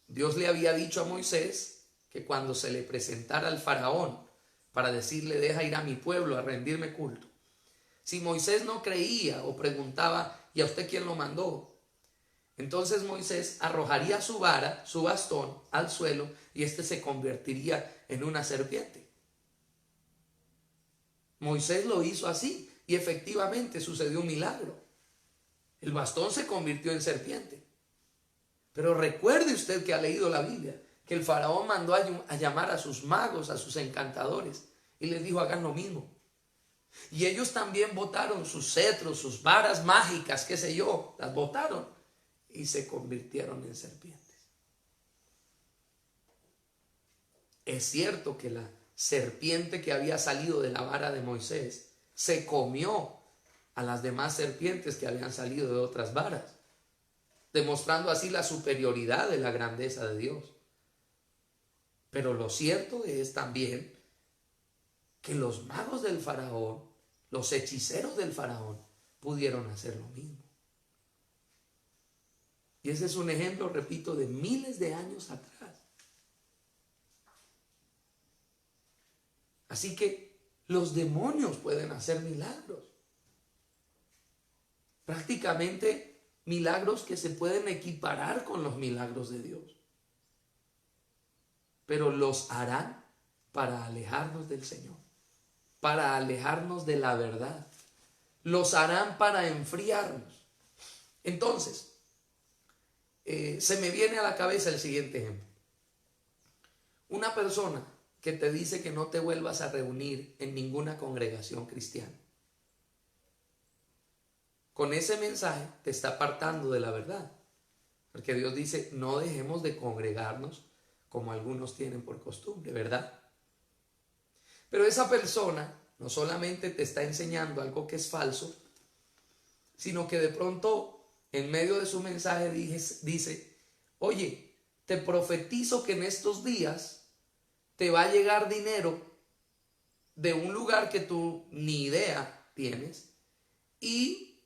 Dios le había dicho a Moisés que cuando se le presentara al faraón para decirle: deja ir a mi pueblo a rendirme culto, si Moisés no creía o preguntaba: ¿y a usted quién lo mandó? Entonces Moisés arrojaría su vara, su bastón, al suelo, y éste se convertiría en una serpiente. Moisés lo hizo así y efectivamente sucedió un milagro. El bastón se convirtió en serpiente. Pero recuerde usted que ha leído la Biblia, que el faraón mandó a llamar a sus magos, a sus encantadores, y les dijo: hagan lo mismo. Y ellos también botaron sus cetros, sus varas mágicas, qué sé yo, las botaron y se convirtieron en serpientes. Es cierto que la serpiente que había salido de la vara de Moisés se comió a las demás serpientes que habían salido de otras varas, demostrando así la superioridad de la grandeza de Dios. Pero lo cierto es también que los magos del faraón, los hechiceros del faraón, pudieron hacer lo mismo. Y ese es un ejemplo, repito, de miles de años atrás. Así que los demonios pueden hacer milagros. Prácticamente milagros que se pueden equiparar con los milagros de Dios. Pero los harán para alejarnos del Señor, para alejarnos de la verdad. Los harán para enfriarnos. Entonces, se me viene a la cabeza el siguiente ejemplo. Una persona que te dice que no te vuelvas a reunir en ninguna congregación cristiana. Con ese mensaje te está apartando de la verdad. Porque Dios dice: no dejemos de congregarnos como algunos tienen por costumbre, ¿verdad? Pero esa persona no solamente te está enseñando algo que es falso, sino que de pronto en medio de su mensaje dice: oye, te profetizo que en estos días te va a llegar dinero de un lugar que tú ni idea tienes, y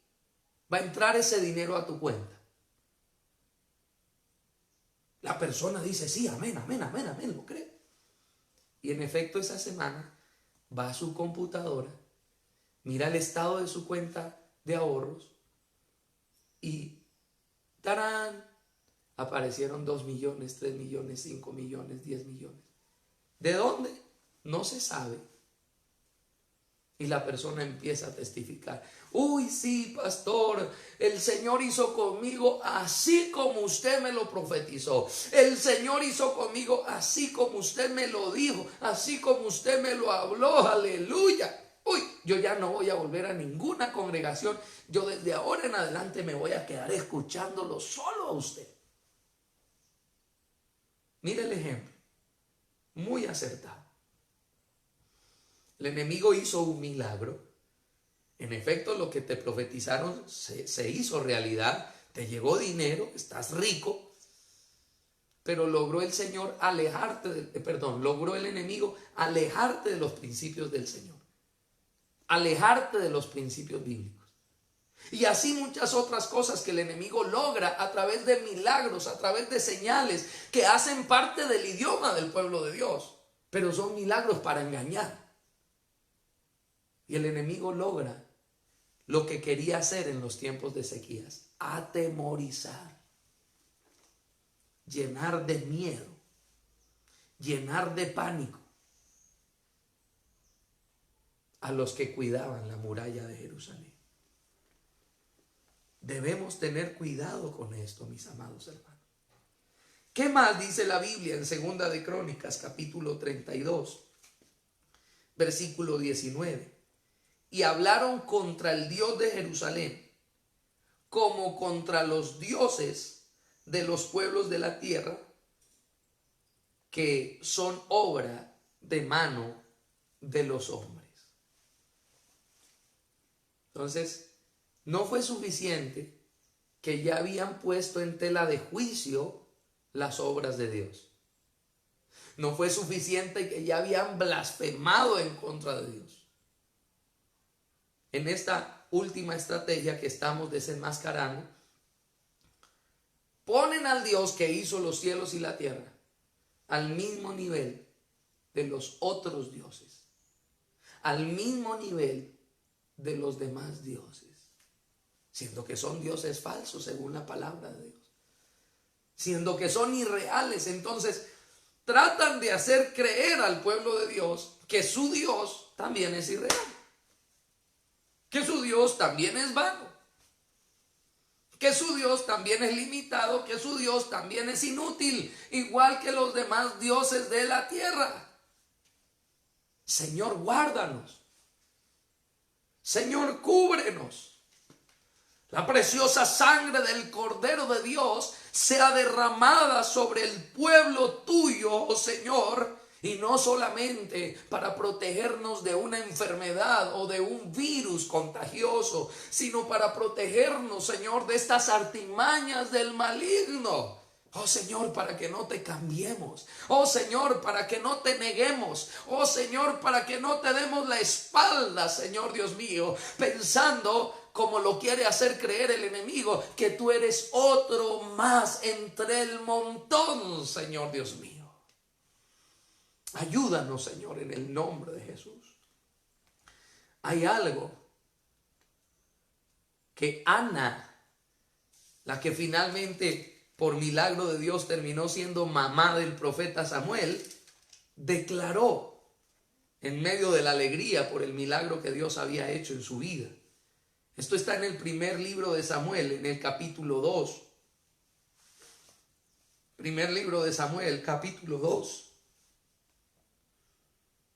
va a entrar ese dinero a tu cuenta. La persona dice: sí, amén, amén, amén, amén, lo creo. Y en efecto, esa semana va a su computadora, mira el estado de su cuenta de ahorros y ¡tarán! Aparecieron 2 millones, 3 millones, 5 millones, 10 millones. ¿De dónde? No se sabe. Y la persona empieza a testificar: uy, sí, pastor, el Señor hizo conmigo así como usted me lo profetizó. El Señor hizo conmigo así como usted me lo dijo, así como usted me lo habló. Aleluya. Uy, yo ya no voy a volver a ninguna congregación. Yo desde ahora en adelante me voy a quedar escuchándolo solo a usted. Mire el ejemplo. Muy acertado. El enemigo hizo un milagro. En efecto, lo que te profetizaron se hizo realidad. Te llegó dinero, estás rico. Pero logró el Señor logró el enemigo alejarte de los principios del Señor. Alejarte de los principios bíblicos. Y así muchas otras cosas que el enemigo logra a través de milagros, a través de señales que hacen parte del idioma del pueblo de Dios. Pero son milagros para engañar. Y el enemigo logra lo que quería hacer en los tiempos de Ezequías: atemorizar, llenar de miedo, llenar de pánico a los que cuidaban la muralla de Jerusalén. Debemos tener cuidado con esto, mis amados hermanos. ¿Qué más dice la Biblia en Segunda de Crónicas, capítulo 32, versículo 19? Y hablaron contra el Dios de Jerusalén, como contra los dioses de los pueblos de la tierra, que son obra de mano de los hombres. Entonces, no fue suficiente que ya habían puesto en tela de juicio las obras de Dios. No fue suficiente que ya habían blasfemado en contra de Dios. En esta última estrategia que estamos desenmascarando, ponen al Dios que hizo los cielos y la tierra al mismo nivel de los otros dioses, al mismo nivel de los demás dioses, siendo que son dioses falsos según la palabra de Dios, siendo que son irreales. Entonces tratan de hacer creer al pueblo de Dios que su Dios también es irreal, que su Dios también es vano, que su Dios también es limitado, que su Dios también es inútil, igual que los demás dioses de la tierra. Señor, guárdanos. Señor, cúbrenos. La preciosa sangre del Cordero de Dios sea derramada sobre el pueblo tuyo, oh Señor, y no solamente para protegernos de una enfermedad o de un virus contagioso, sino para protegernos, Señor, de estas artimañas del maligno. Oh Señor, para que no te cambiemos. Oh Señor, para que no te neguemos. Oh Señor, para que no te demos la espalda, Señor Dios mío, pensando, como lo quiere hacer creer el enemigo, que tú eres otro más entre el montón, Señor Dios mío. Ayúdanos, Señor, en el nombre de Jesús. Hay algo que Ana, la que finalmente por milagro de Dios terminó siendo mamá del profeta Samuel, declaró en medio de la alegría por el milagro que Dios había hecho en su vida. Esto está en el primer libro de Samuel, en el capítulo 2. Primer libro de Samuel, capítulo 2.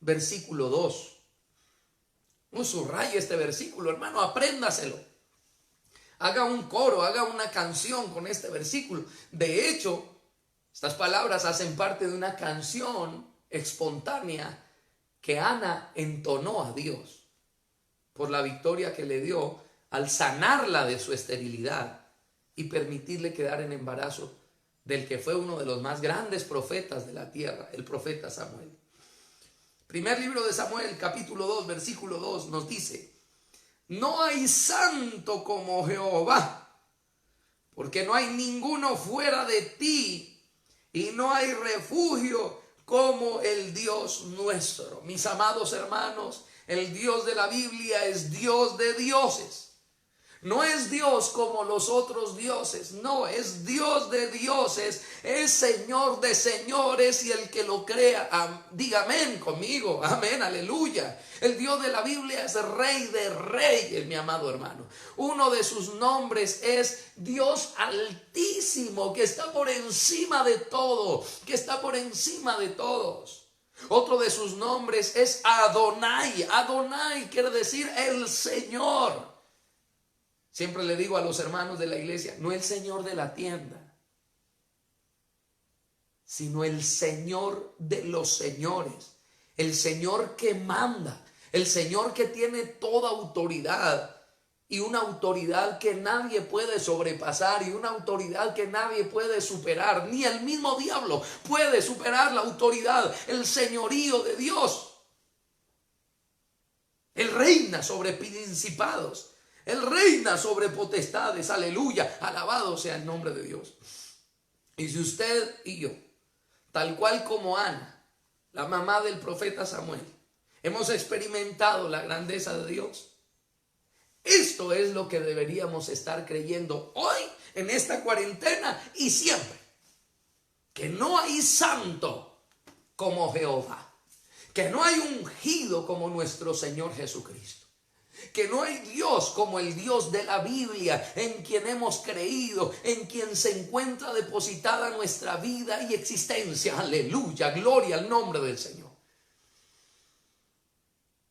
Versículo 2. No subraye este versículo, hermano, apréndaselo. Haga un coro, haga una canción con este versículo. De hecho, estas palabras hacen parte de una canción espontánea que Ana entonó a Dios por la victoria que le dio al sanarla de su esterilidad y permitirle quedar en embarazo del que fue uno de los más grandes profetas de la tierra, el profeta Samuel. Primer libro de Samuel, capítulo 2, versículo 2 nos dice: no hay santo como Jehová, porque no hay ninguno fuera de ti, y no hay refugio como el Dios nuestro. Mis amados hermanos, el Dios de la Biblia es Dios de dioses. No es Dios como los otros dioses, no, es Dios de dioses, es Señor de señores, y el que lo crea, diga amén conmigo, amén, aleluya. El Dios de la Biblia es Rey de reyes, mi amado hermano. Uno de sus nombres es Dios Altísimo, que está por encima de todo, que está por encima de todos. Otro de sus nombres es Adonai. Adonai quiere decir el Señor. Siempre le digo a los hermanos de la iglesia, no el Señor de la tienda, sino el Señor de los señores, el Señor que manda, El Señor que tiene toda autoridad, y una autoridad que nadie puede sobrepasar, y una autoridad que nadie puede superar. Ni el mismo diablo puede superar la autoridad, el señorío de Dios. Él reina sobre principados, Él reina sobre potestades. Aleluya, alabado sea el nombre de Dios. Y si usted y yo, tal cual como Ana, la mamá del profeta Samuel, hemos experimentado la grandeza de Dios, esto es lo que deberíamos estar creyendo hoy, en esta cuarentena y siempre. Que no hay santo como Jehová. Que no hay ungido como nuestro Señor Jesucristo. Que no hay Dios como el Dios de la Biblia, en quien hemos creído, en quien se encuentra depositada nuestra vida y existencia. Aleluya, gloria al nombre del Señor.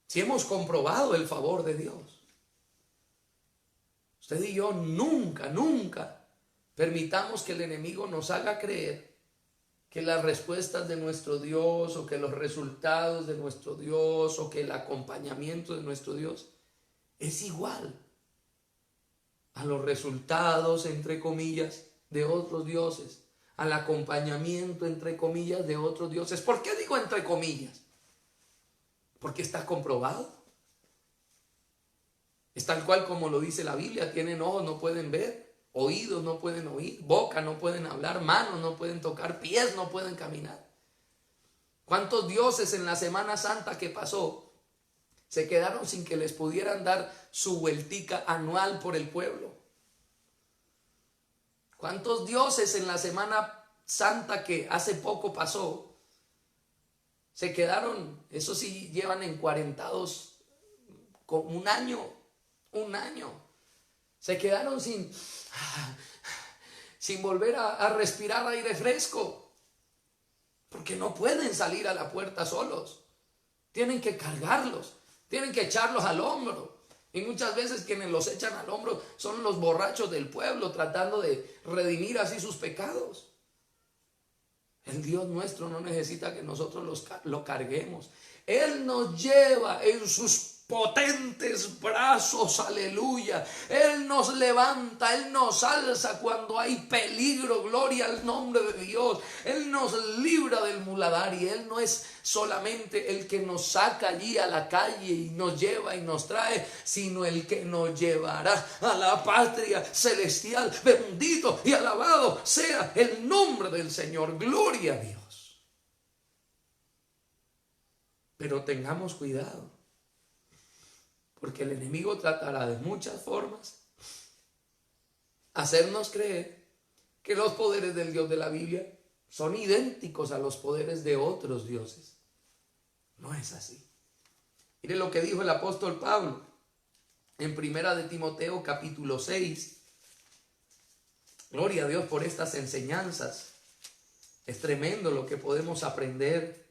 Si hemos comprobado el favor de Dios, usted y yo nunca permitamos que el enemigo nos haga creer que las respuestas de nuestro Dios, o que los resultados de nuestro Dios, o que el acompañamiento de nuestro Dios es igual a los resultados, entre comillas, de otros dioses, al acompañamiento, entre comillas, de otros dioses. ¿Por qué digo entre comillas? Porque está comprobado. Es tal cual como lo dice la Biblia. Tienen ojos, no pueden ver; oídos, no pueden oír; boca, no pueden hablar; manos, no pueden tocar; pies, no pueden caminar. ¿Cuántos dioses en la Semana Santa que pasó se quedaron sin que les pudieran dar su vueltica anual por el pueblo? ¿Cuántos dioses en la Semana Santa que hace poco pasó se quedaron, eso sí, llevan encuarentados con un año? Se quedaron sin volver a respirar aire fresco, porque no pueden salir a la puerta solos. Tienen que cargarlos, tienen que echarlos al hombro. Y muchas veces quienes los echan al hombro son los borrachos del pueblo, tratando de redimir así sus pecados. El Dios nuestro no necesita que nosotros lo carguemos. Él nos lleva en sus potentes brazos, aleluya. Él nos levanta, Él nos alza cuando hay peligro, gloria al nombre de Dios. Él nos libra del muladar, y Él no es solamente el que nos saca allí a la calle y nos lleva y nos trae, sino el que nos llevará a la patria celestial. Bendito y alabado sea el nombre del Señor, gloria a Dios. Pero tengamos cuidado, porque el enemigo tratará de muchas formas hacernos creer que los poderes del Dios de la Biblia son idénticos a los poderes de otros dioses. No es así. Mire lo que dijo el apóstol Pablo en Primera de Timoteo capítulo 6. Gloria a Dios por estas enseñanzas. Es tremendo lo que podemos aprender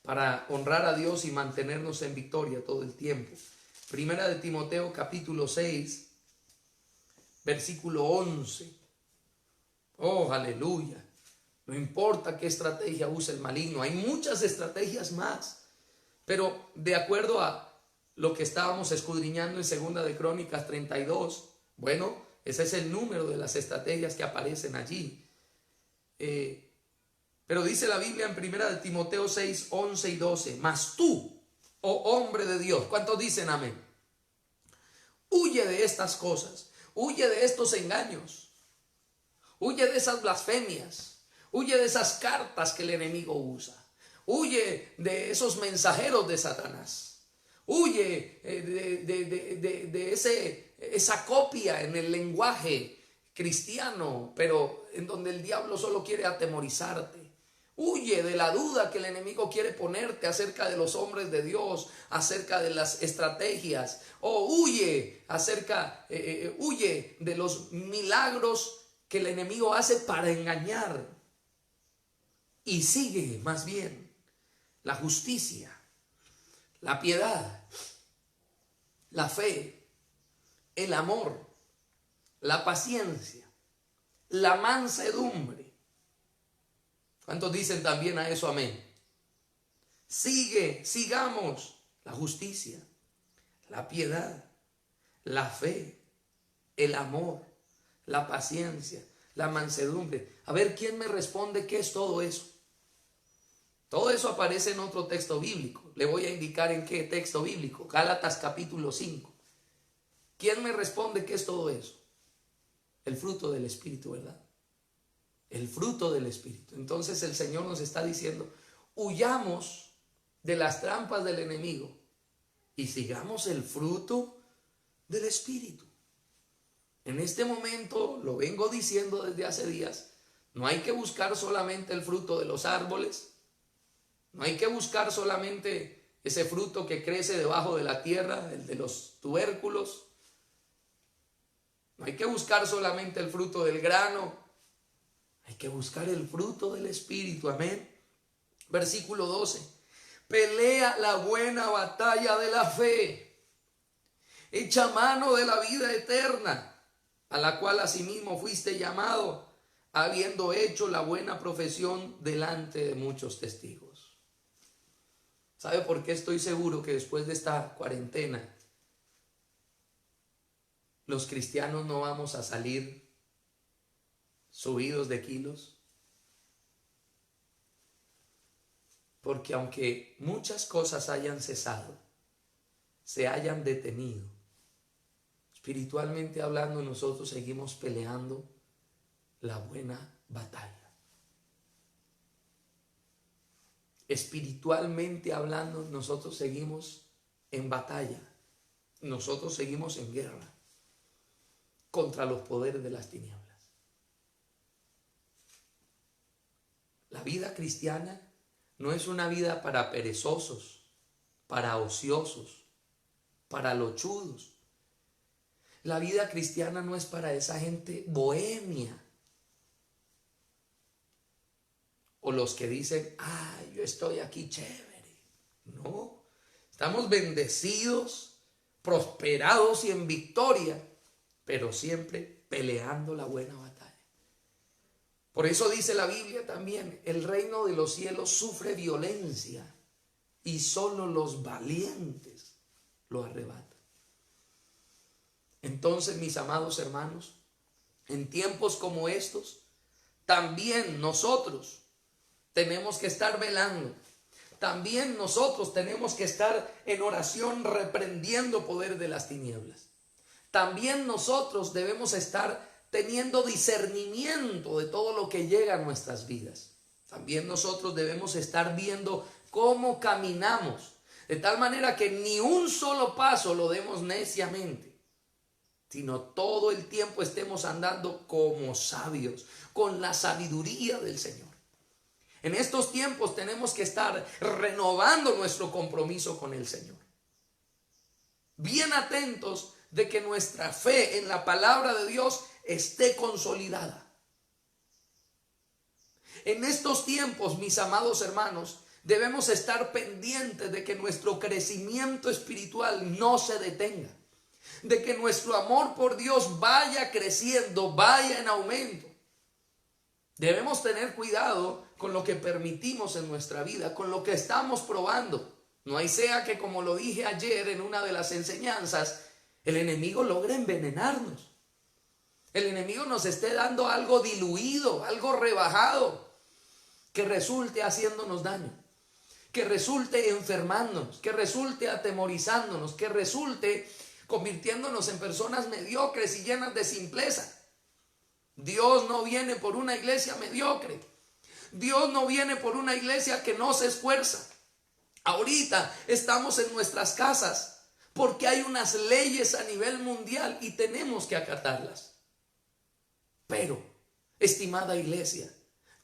para honrar a Dios y mantenernos en victoria todo el tiempo. Primera de Timoteo capítulo 6, versículo 11. Oh, aleluya. No importa qué estrategia use el maligno, hay muchas estrategias más. Pero de acuerdo a lo que estábamos escudriñando en Segunda de Crónicas 32, bueno, ese es el número de las estrategias que aparecen allí. Pero dice la Biblia en Primera de Timoteo 6, 11 y 12, mas tú, oh hombre de Dios, ¿cuántos dicen amén? Huye de estas cosas, huye de estos engaños, huye de esas blasfemias, huye de esas cartas que el enemigo usa, huye de esos mensajeros de Satanás, huye de esa copia en el lenguaje cristiano, pero en donde el diablo solo quiere atemorizarte. Huye de la duda que el enemigo quiere ponerte acerca de los hombres de Dios, acerca de las estrategias. O huye huye de los milagros que el enemigo hace para engañar. Y sigue más bien la justicia, la piedad, la fe, el amor, la paciencia, la mansedumbre. ¿Cuántos dicen también a eso amén? Sigamos la justicia, la piedad, la fe, el amor, la paciencia, la mansedumbre. A ver, ¿quién me responde qué es todo eso? Todo eso aparece en otro texto bíblico. Le voy a indicar en qué texto bíblico. Gálatas capítulo 5. ¿Quién me responde qué es todo eso? El fruto del Espíritu, ¿verdad? El fruto del Espíritu. Entonces el Señor nos está diciendo, huyamos de las trampas del enemigo y sigamos el fruto del Espíritu. En este momento, lo vengo diciendo desde hace días, no hay que buscar solamente el fruto de los árboles, no hay que buscar solamente ese fruto que crece debajo de la tierra, el de los tubérculos, no hay que buscar solamente el fruto del grano, hay que buscar el fruto del Espíritu, amén. Versículo 12, pelea la buena batalla de la fe, echa mano de la vida eterna, a la cual asimismo fuiste llamado, habiendo hecho la buena profesión delante de muchos testigos. ¿Sabe por qué estoy seguro que después de esta cuarentena los cristianos no vamos a salir subidos de kilos? Porque aunque muchas cosas hayan cesado, se hayan detenido, espiritualmente hablando, nosotros seguimos peleando la buena batalla. Espiritualmente hablando, nosotros seguimos en batalla. Nosotros seguimos en guerra contra los poderes de las tinieblas. La vida cristiana no es una vida para perezosos, para ociosos, para lochudos. La vida cristiana no es para esa gente bohemia. O los que dicen, yo estoy aquí chévere. No, estamos bendecidos, prosperados y en victoria, pero siempre peleando la buena batalla. Por eso dice la Biblia también, el reino de los cielos sufre violencia y solo los valientes lo arrebatan. Entonces, mis amados hermanos, en tiempos como estos, también nosotros tenemos que estar velando. También nosotros tenemos que estar en oración reprendiendo poder de las tinieblas. También nosotros debemos estar teniendo discernimiento de todo lo que llega a nuestras vidas. También nosotros debemos estar viendo cómo caminamos, de tal manera que ni un solo paso lo demos neciamente, sino todo el tiempo estemos andando como sabios, con la sabiduría del Señor. En estos tiempos tenemos que estar renovando nuestro compromiso con el Señor. Bien atentos de que nuestra fe en la palabra de Dios esté consolidada. En estos tiempos, mis amados hermanos, debemos estar pendientes de que nuestro crecimiento espiritual no se detenga, de que nuestro amor por Dios vaya creciendo, vaya en aumento. Debemos tener cuidado con lo que permitimos en nuestra vida, con lo que estamos probando. No hay sea que, como lo dije ayer en una de las enseñanzas, el enemigo logre envenenarnos. El enemigo nos esté dando algo diluido, algo rebajado, que resulte haciéndonos daño, que resulte enfermándonos, que resulte atemorizándonos, que resulte convirtiéndonos en personas mediocres y llenas de simpleza. Dios no viene por una iglesia mediocre. Dios no viene por una iglesia que no se esfuerza. Ahorita estamos en nuestras casas porque hay unas leyes a nivel mundial y tenemos que acatarlas. Pero, estimada iglesia,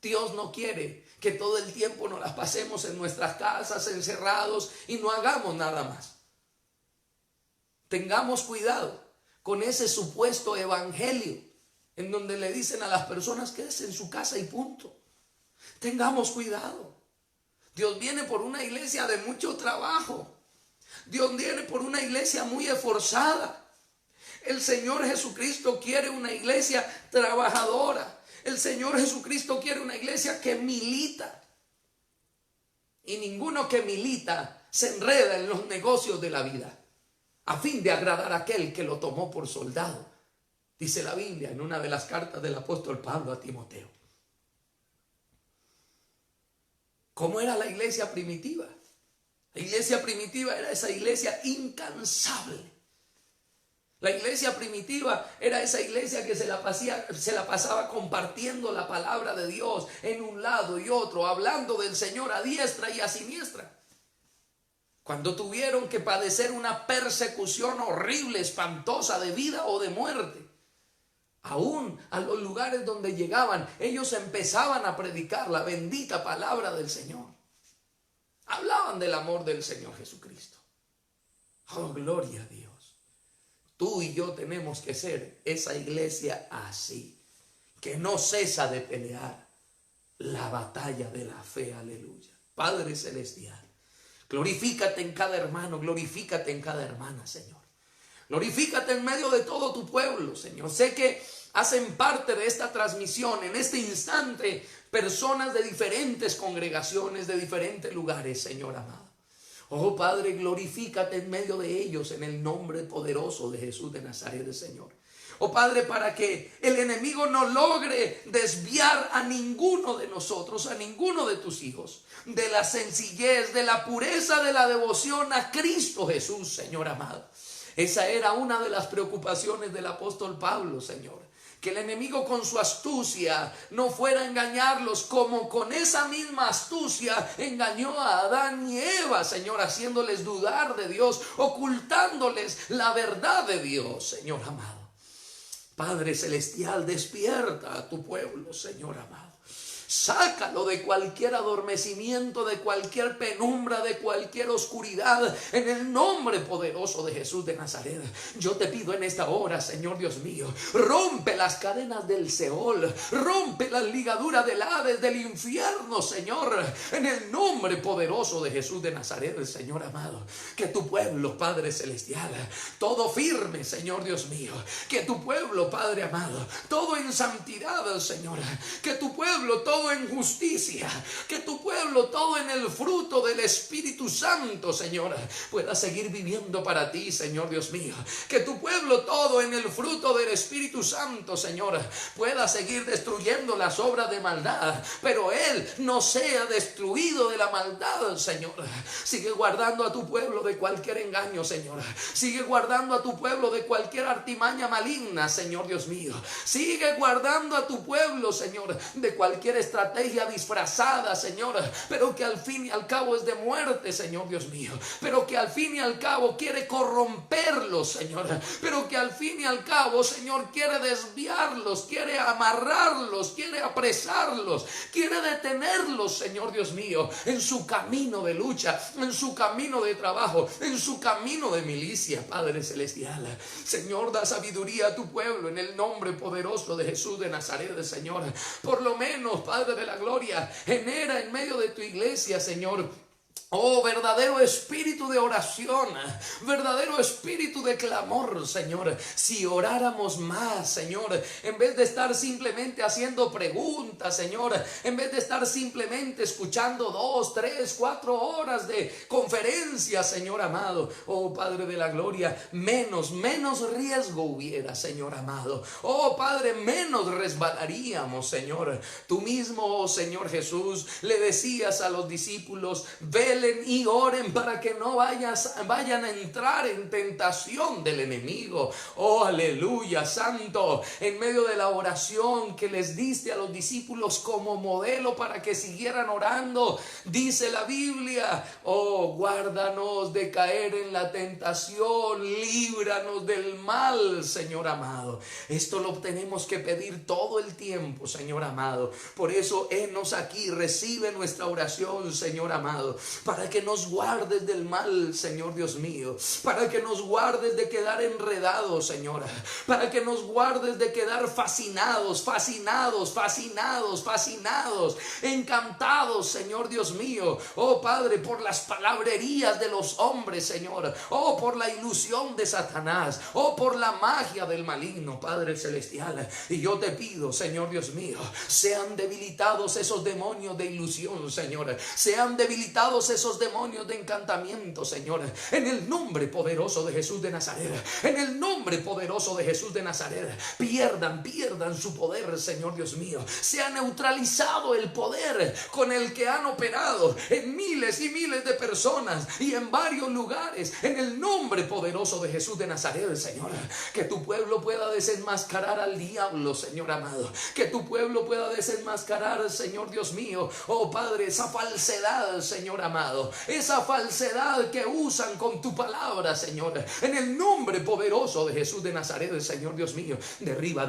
Dios no quiere que todo el tiempo nos las pasemos en nuestras casas encerrados y no hagamos nada más. Tengamos cuidado con ese supuesto evangelio en donde le dicen a las personas quédese en su casa y punto. Tengamos cuidado. Dios viene por una iglesia de mucho trabajo. Dios viene por una iglesia muy esforzada. El Señor Jesucristo quiere una iglesia trabajadora. El Señor Jesucristo quiere una iglesia que milita. Y ninguno que milita se enreda en los negocios de la vida a fin de agradar a aquel que lo tomó por soldado. Dice la Biblia en una de las cartas del apóstol Pablo a Timoteo. ¿Cómo era la iglesia primitiva? La iglesia primitiva era esa iglesia incansable. La iglesia primitiva era esa iglesia que se la pasaba compartiendo la palabra de Dios en un lado y otro, hablando del Señor a diestra y a siniestra. Cuando tuvieron que padecer una persecución horrible, espantosa, de vida o de muerte, aún a los lugares donde llegaban, ellos empezaban a predicar la bendita palabra del Señor. Hablaban del amor del Señor Jesucristo. Oh, gloria a Dios. Tú y yo tenemos que ser esa iglesia así, que no cesa de pelear la batalla de la fe. Aleluya. Padre celestial, glorifícate en cada hermano, glorifícate en cada hermana, Señor. Glorifícate en medio de todo tu pueblo, Señor. Sé que hacen parte de esta transmisión en este instante personas de diferentes congregaciones, de diferentes lugares, Señor amado. Oh Padre, glorifícate en medio de ellos en el nombre poderoso de Jesús de Nazaret, Señor. Oh Padre, para que el enemigo no logre desviar a ninguno de nosotros, a ninguno de tus hijos, de la sencillez, de la pureza, de la devoción a Cristo Jesús, Señor amado. Esa era una de las preocupaciones del apóstol Pablo, Señor. Que el enemigo con su astucia no fuera a engañarlos como con esa misma astucia engañó a Adán y Eva, Señor, haciéndoles dudar de Dios, ocultándoles la verdad de Dios, Señor amado. Padre celestial, despierta a tu pueblo, Señor amado. Sácalo de cualquier adormecimiento, de cualquier penumbra, de cualquier oscuridad, en el nombre poderoso de Jesús de Nazaret. Yo te pido en esta hora, Señor Dios mío, rompe las cadenas del Seol, rompe las ligaduras del Hades, del infierno, Señor, en el nombre poderoso de Jesús de Nazaret, Señor amado. Que tu pueblo, Padre celestial, todo firme, Señor Dios mío, que tu pueblo, Padre amado, todo en santidad, Señor, que tu pueblo todo en justicia, que tu pueblo todo en el fruto del Espíritu Santo, Señor, pueda seguir viviendo para ti, Señor Dios mío. Que tu pueblo todo en el fruto del Espíritu Santo, Señor, pueda seguir destruyendo las obras de maldad, pero Él no sea destruido de la maldad, Señor. Sigue guardando a tu pueblo de cualquier engaño, Señor. Sigue guardando a tu pueblo de cualquier artimaña maligna, Señor Dios mío. Sigue guardando a tu pueblo, Señor, de cualquier estrategia disfrazada, Señor, pero que al fin y al cabo es de muerte, Señor Dios mío, pero que al fin y al cabo quiere corromperlos, Señor, pero que al fin y al cabo, Señor, quiere desviarlos, quiere amarrarlos, quiere apresarlos, quiere detenerlos, Señor Dios mío, en su camino de lucha, en su camino de trabajo, en su camino de milicia, Padre celestial. Señor, da sabiduría a tu pueblo en el nombre poderoso de Jesús de Nazaret, Señor. Por lo menos, Padre de la gloria, genera en medio de tu iglesia, Señor, oh, verdadero espíritu de oración, verdadero espíritu de clamor, Señor. Si oráramos más, Señor, en vez de estar simplemente haciendo preguntas, Señor, en vez de estar simplemente escuchando 2, 3, 4 horas de conferencia, Señor amado, oh Padre de la gloria, menos riesgo hubiera, Señor amado. Oh Padre, menos resbalaríamos, Señor. Tú mismo, oh Señor Jesús, le decías a los discípulos: velen y oren para que no vayan a entrar en tentación del enemigo. Oh, aleluya, santo. En medio de la oración que les diste a los discípulos como modelo para que siguieran orando, dice la Biblia: oh, guárdanos de caer en la tentación, líbranos del mal, Señor amado. Esto lo tenemos que pedir todo el tiempo, Señor amado. Por eso henos aquí, recibe nuestra oración, Señor amado, para que nos guardes del mal, Señor Dios mío, para que nos guardes de quedar enredados, Señor, para que nos guardes de quedar fascinados, encantados, Señor Dios mío, oh Padre, por las palabrerías de los hombres, Señor, oh por la ilusión de Satanás, oh por la magia del maligno, Padre celestial. Y yo te pido, Señor Dios mío, sean debilitados esos demonios de ilusión, Señor, sean debilitados todos esos demonios de encantamiento, Señor, en el nombre poderoso de Jesús de Nazaret, en el nombre poderoso de Jesús de Nazaret, pierdan su poder, Señor Dios mío. Se ha neutralizado el poder con el que han operado en miles y miles de personas y en varios lugares, en el nombre poderoso de Jesús de Nazaret, Señor. Que tu pueblo pueda desenmascarar al diablo, Señor amado. Que tu pueblo pueda desenmascarar, Señor Dios mío, oh Padre, esa falsedad, Señor amado, esa falsedad que usan con tu palabra, Señor, en el nombre poderoso de Jesús de Nazaret, Señor Dios mío. Derriba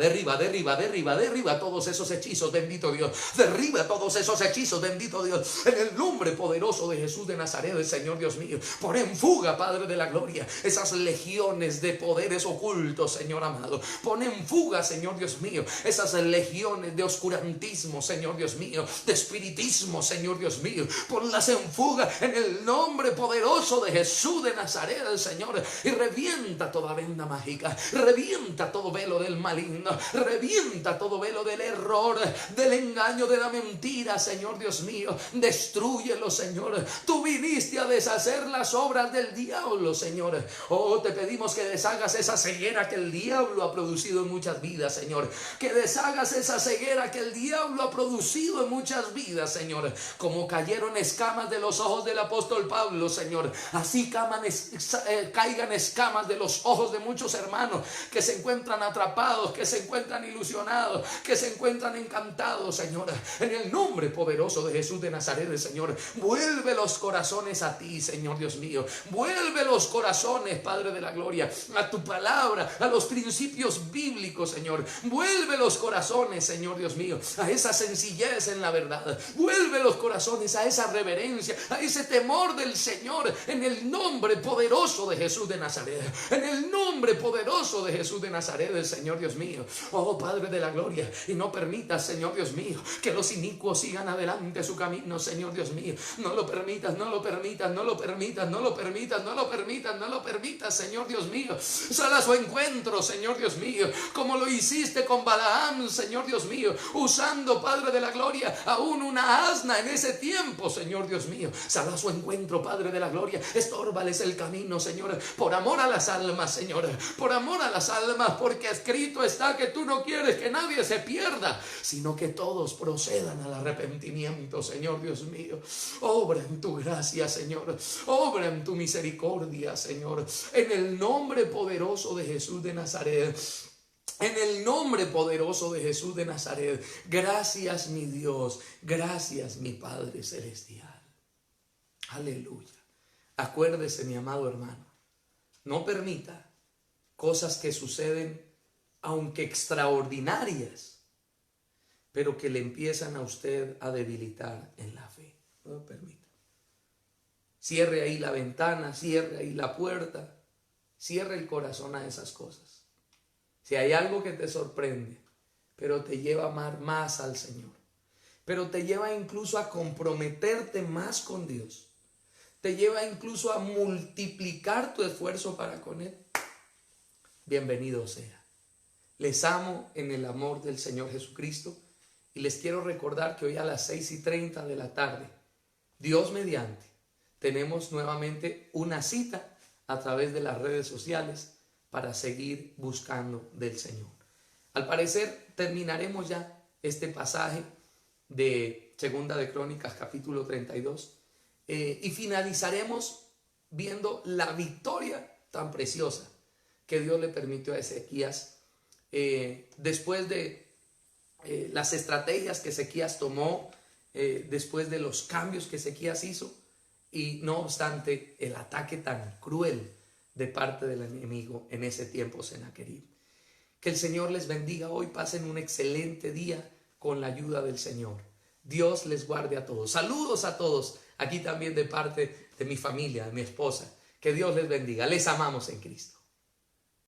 todos esos hechizos, bendito Dios. Derriba todos esos hechizos, bendito Dios, en el nombre poderoso de Jesús de Nazaret, Señor Dios mío. Pon en fuga, Padre de la gloria, esas legiones de poderes ocultos, Señor amado. Pon en fuga, Señor Dios mío, esas legiones de oscurantismo, Señor Dios mío, de espiritismo, Señor Dios mío. Ponlas en fuga en el nombre poderoso de Jesús de Nazaret, Señor. Y revienta toda venda mágica, revienta todo velo del maligno, revienta todo velo del error, del engaño, de la mentira, Señor Dios mío. Destrúyelo, Señor. Tú viniste a deshacer las obras del diablo, Señor. Oh, te pedimos que deshagas esa ceguera que el diablo ha producido en muchas vidas, Señor. Que deshagas esa ceguera que el diablo ha producido en muchas vidas, Señor. Como cayeron escamas de los ojos del apóstol Pablo, Señor, así caigan escamas de los ojos de muchos hermanos que se encuentran atrapados, que se encuentran ilusionados, que se encuentran encantados, Señor. En el nombre poderoso de Jesús de Nazaret, Señor, vuelve los corazones a ti, Señor Dios mío. Vuelve los corazones, Padre de la gloria, a tu palabra, a los principios bíblicos, Señor. Vuelve los corazones, Señor Dios mío, a esa sencillez en la verdad. Vuelve los corazones a esa reverencia, a ese temor del Señor, en el nombre poderoso de Jesús de Nazaret. En el nombre poderoso de Jesús de Nazaret, Señor Dios mío. Oh Padre de la gloria, y no permitas, Señor Dios mío, que los inicuos sigan adelante su camino, Señor Dios mío. No lo permitas, no lo permitas, no lo permitas, no lo permitas, no lo permitas, no lo permitas, Señor Dios mío. Sal a su encuentro, Señor Dios mío, como lo hiciste con Balaam, Señor Dios mío, usando, Padre de la gloria, aún una asna en ese tiempo, Señor Dios mío. Sal a su encuentro, Padre de la gloria. Estórbales el camino, Señor, por amor a las almas, Señor, por amor a las almas, porque escrito está que tú no quieres que nadie se pierda, sino que todos procedan al arrepentimiento, Señor Dios mío. Obra en tu gracia, Señor. Obra en tu misericordia, Señor. En el nombre poderoso de Jesús de Nazaret. En el nombre poderoso de Jesús de Nazaret. Gracias, mi Dios. Gracias, mi Padre celestial. Aleluya. Acuérdese, mi amado hermano. No permita cosas que suceden, aunque extraordinarias, pero que le empiezan a usted a debilitar en la fe. No lo permita. Cierre ahí la ventana, cierre ahí la puerta, cierre el corazón a esas cosas. Si hay algo que te sorprende, pero te lleva a amar más al Señor, pero te lleva incluso a comprometerte más con Dios, te lleva incluso a multiplicar tu esfuerzo para con Él, bienvenido sea. Les amo en el amor del Señor Jesucristo y les quiero recordar que hoy a las 6:30 de la tarde, Dios mediante, tenemos nuevamente una cita a través de las redes sociales para seguir buscando del Señor. Al parecer terminaremos ya este pasaje de Segunda de Crónicas capítulo 32 y finalizaremos viendo la victoria tan preciosa que Dios le permitió a Ezequías después de las estrategias que Ezequías tomó, después de los cambios que Ezequías hizo, y no obstante el ataque tan cruel de parte del enemigo en ese tiempo, Sennacherib. Que el Señor les bendiga hoy, pasen un excelente día con la ayuda del Señor. Dios les guarde a todos. Saludos a todos, aquí también de parte de mi familia, de mi esposa. Que Dios les bendiga, les amamos en Cristo.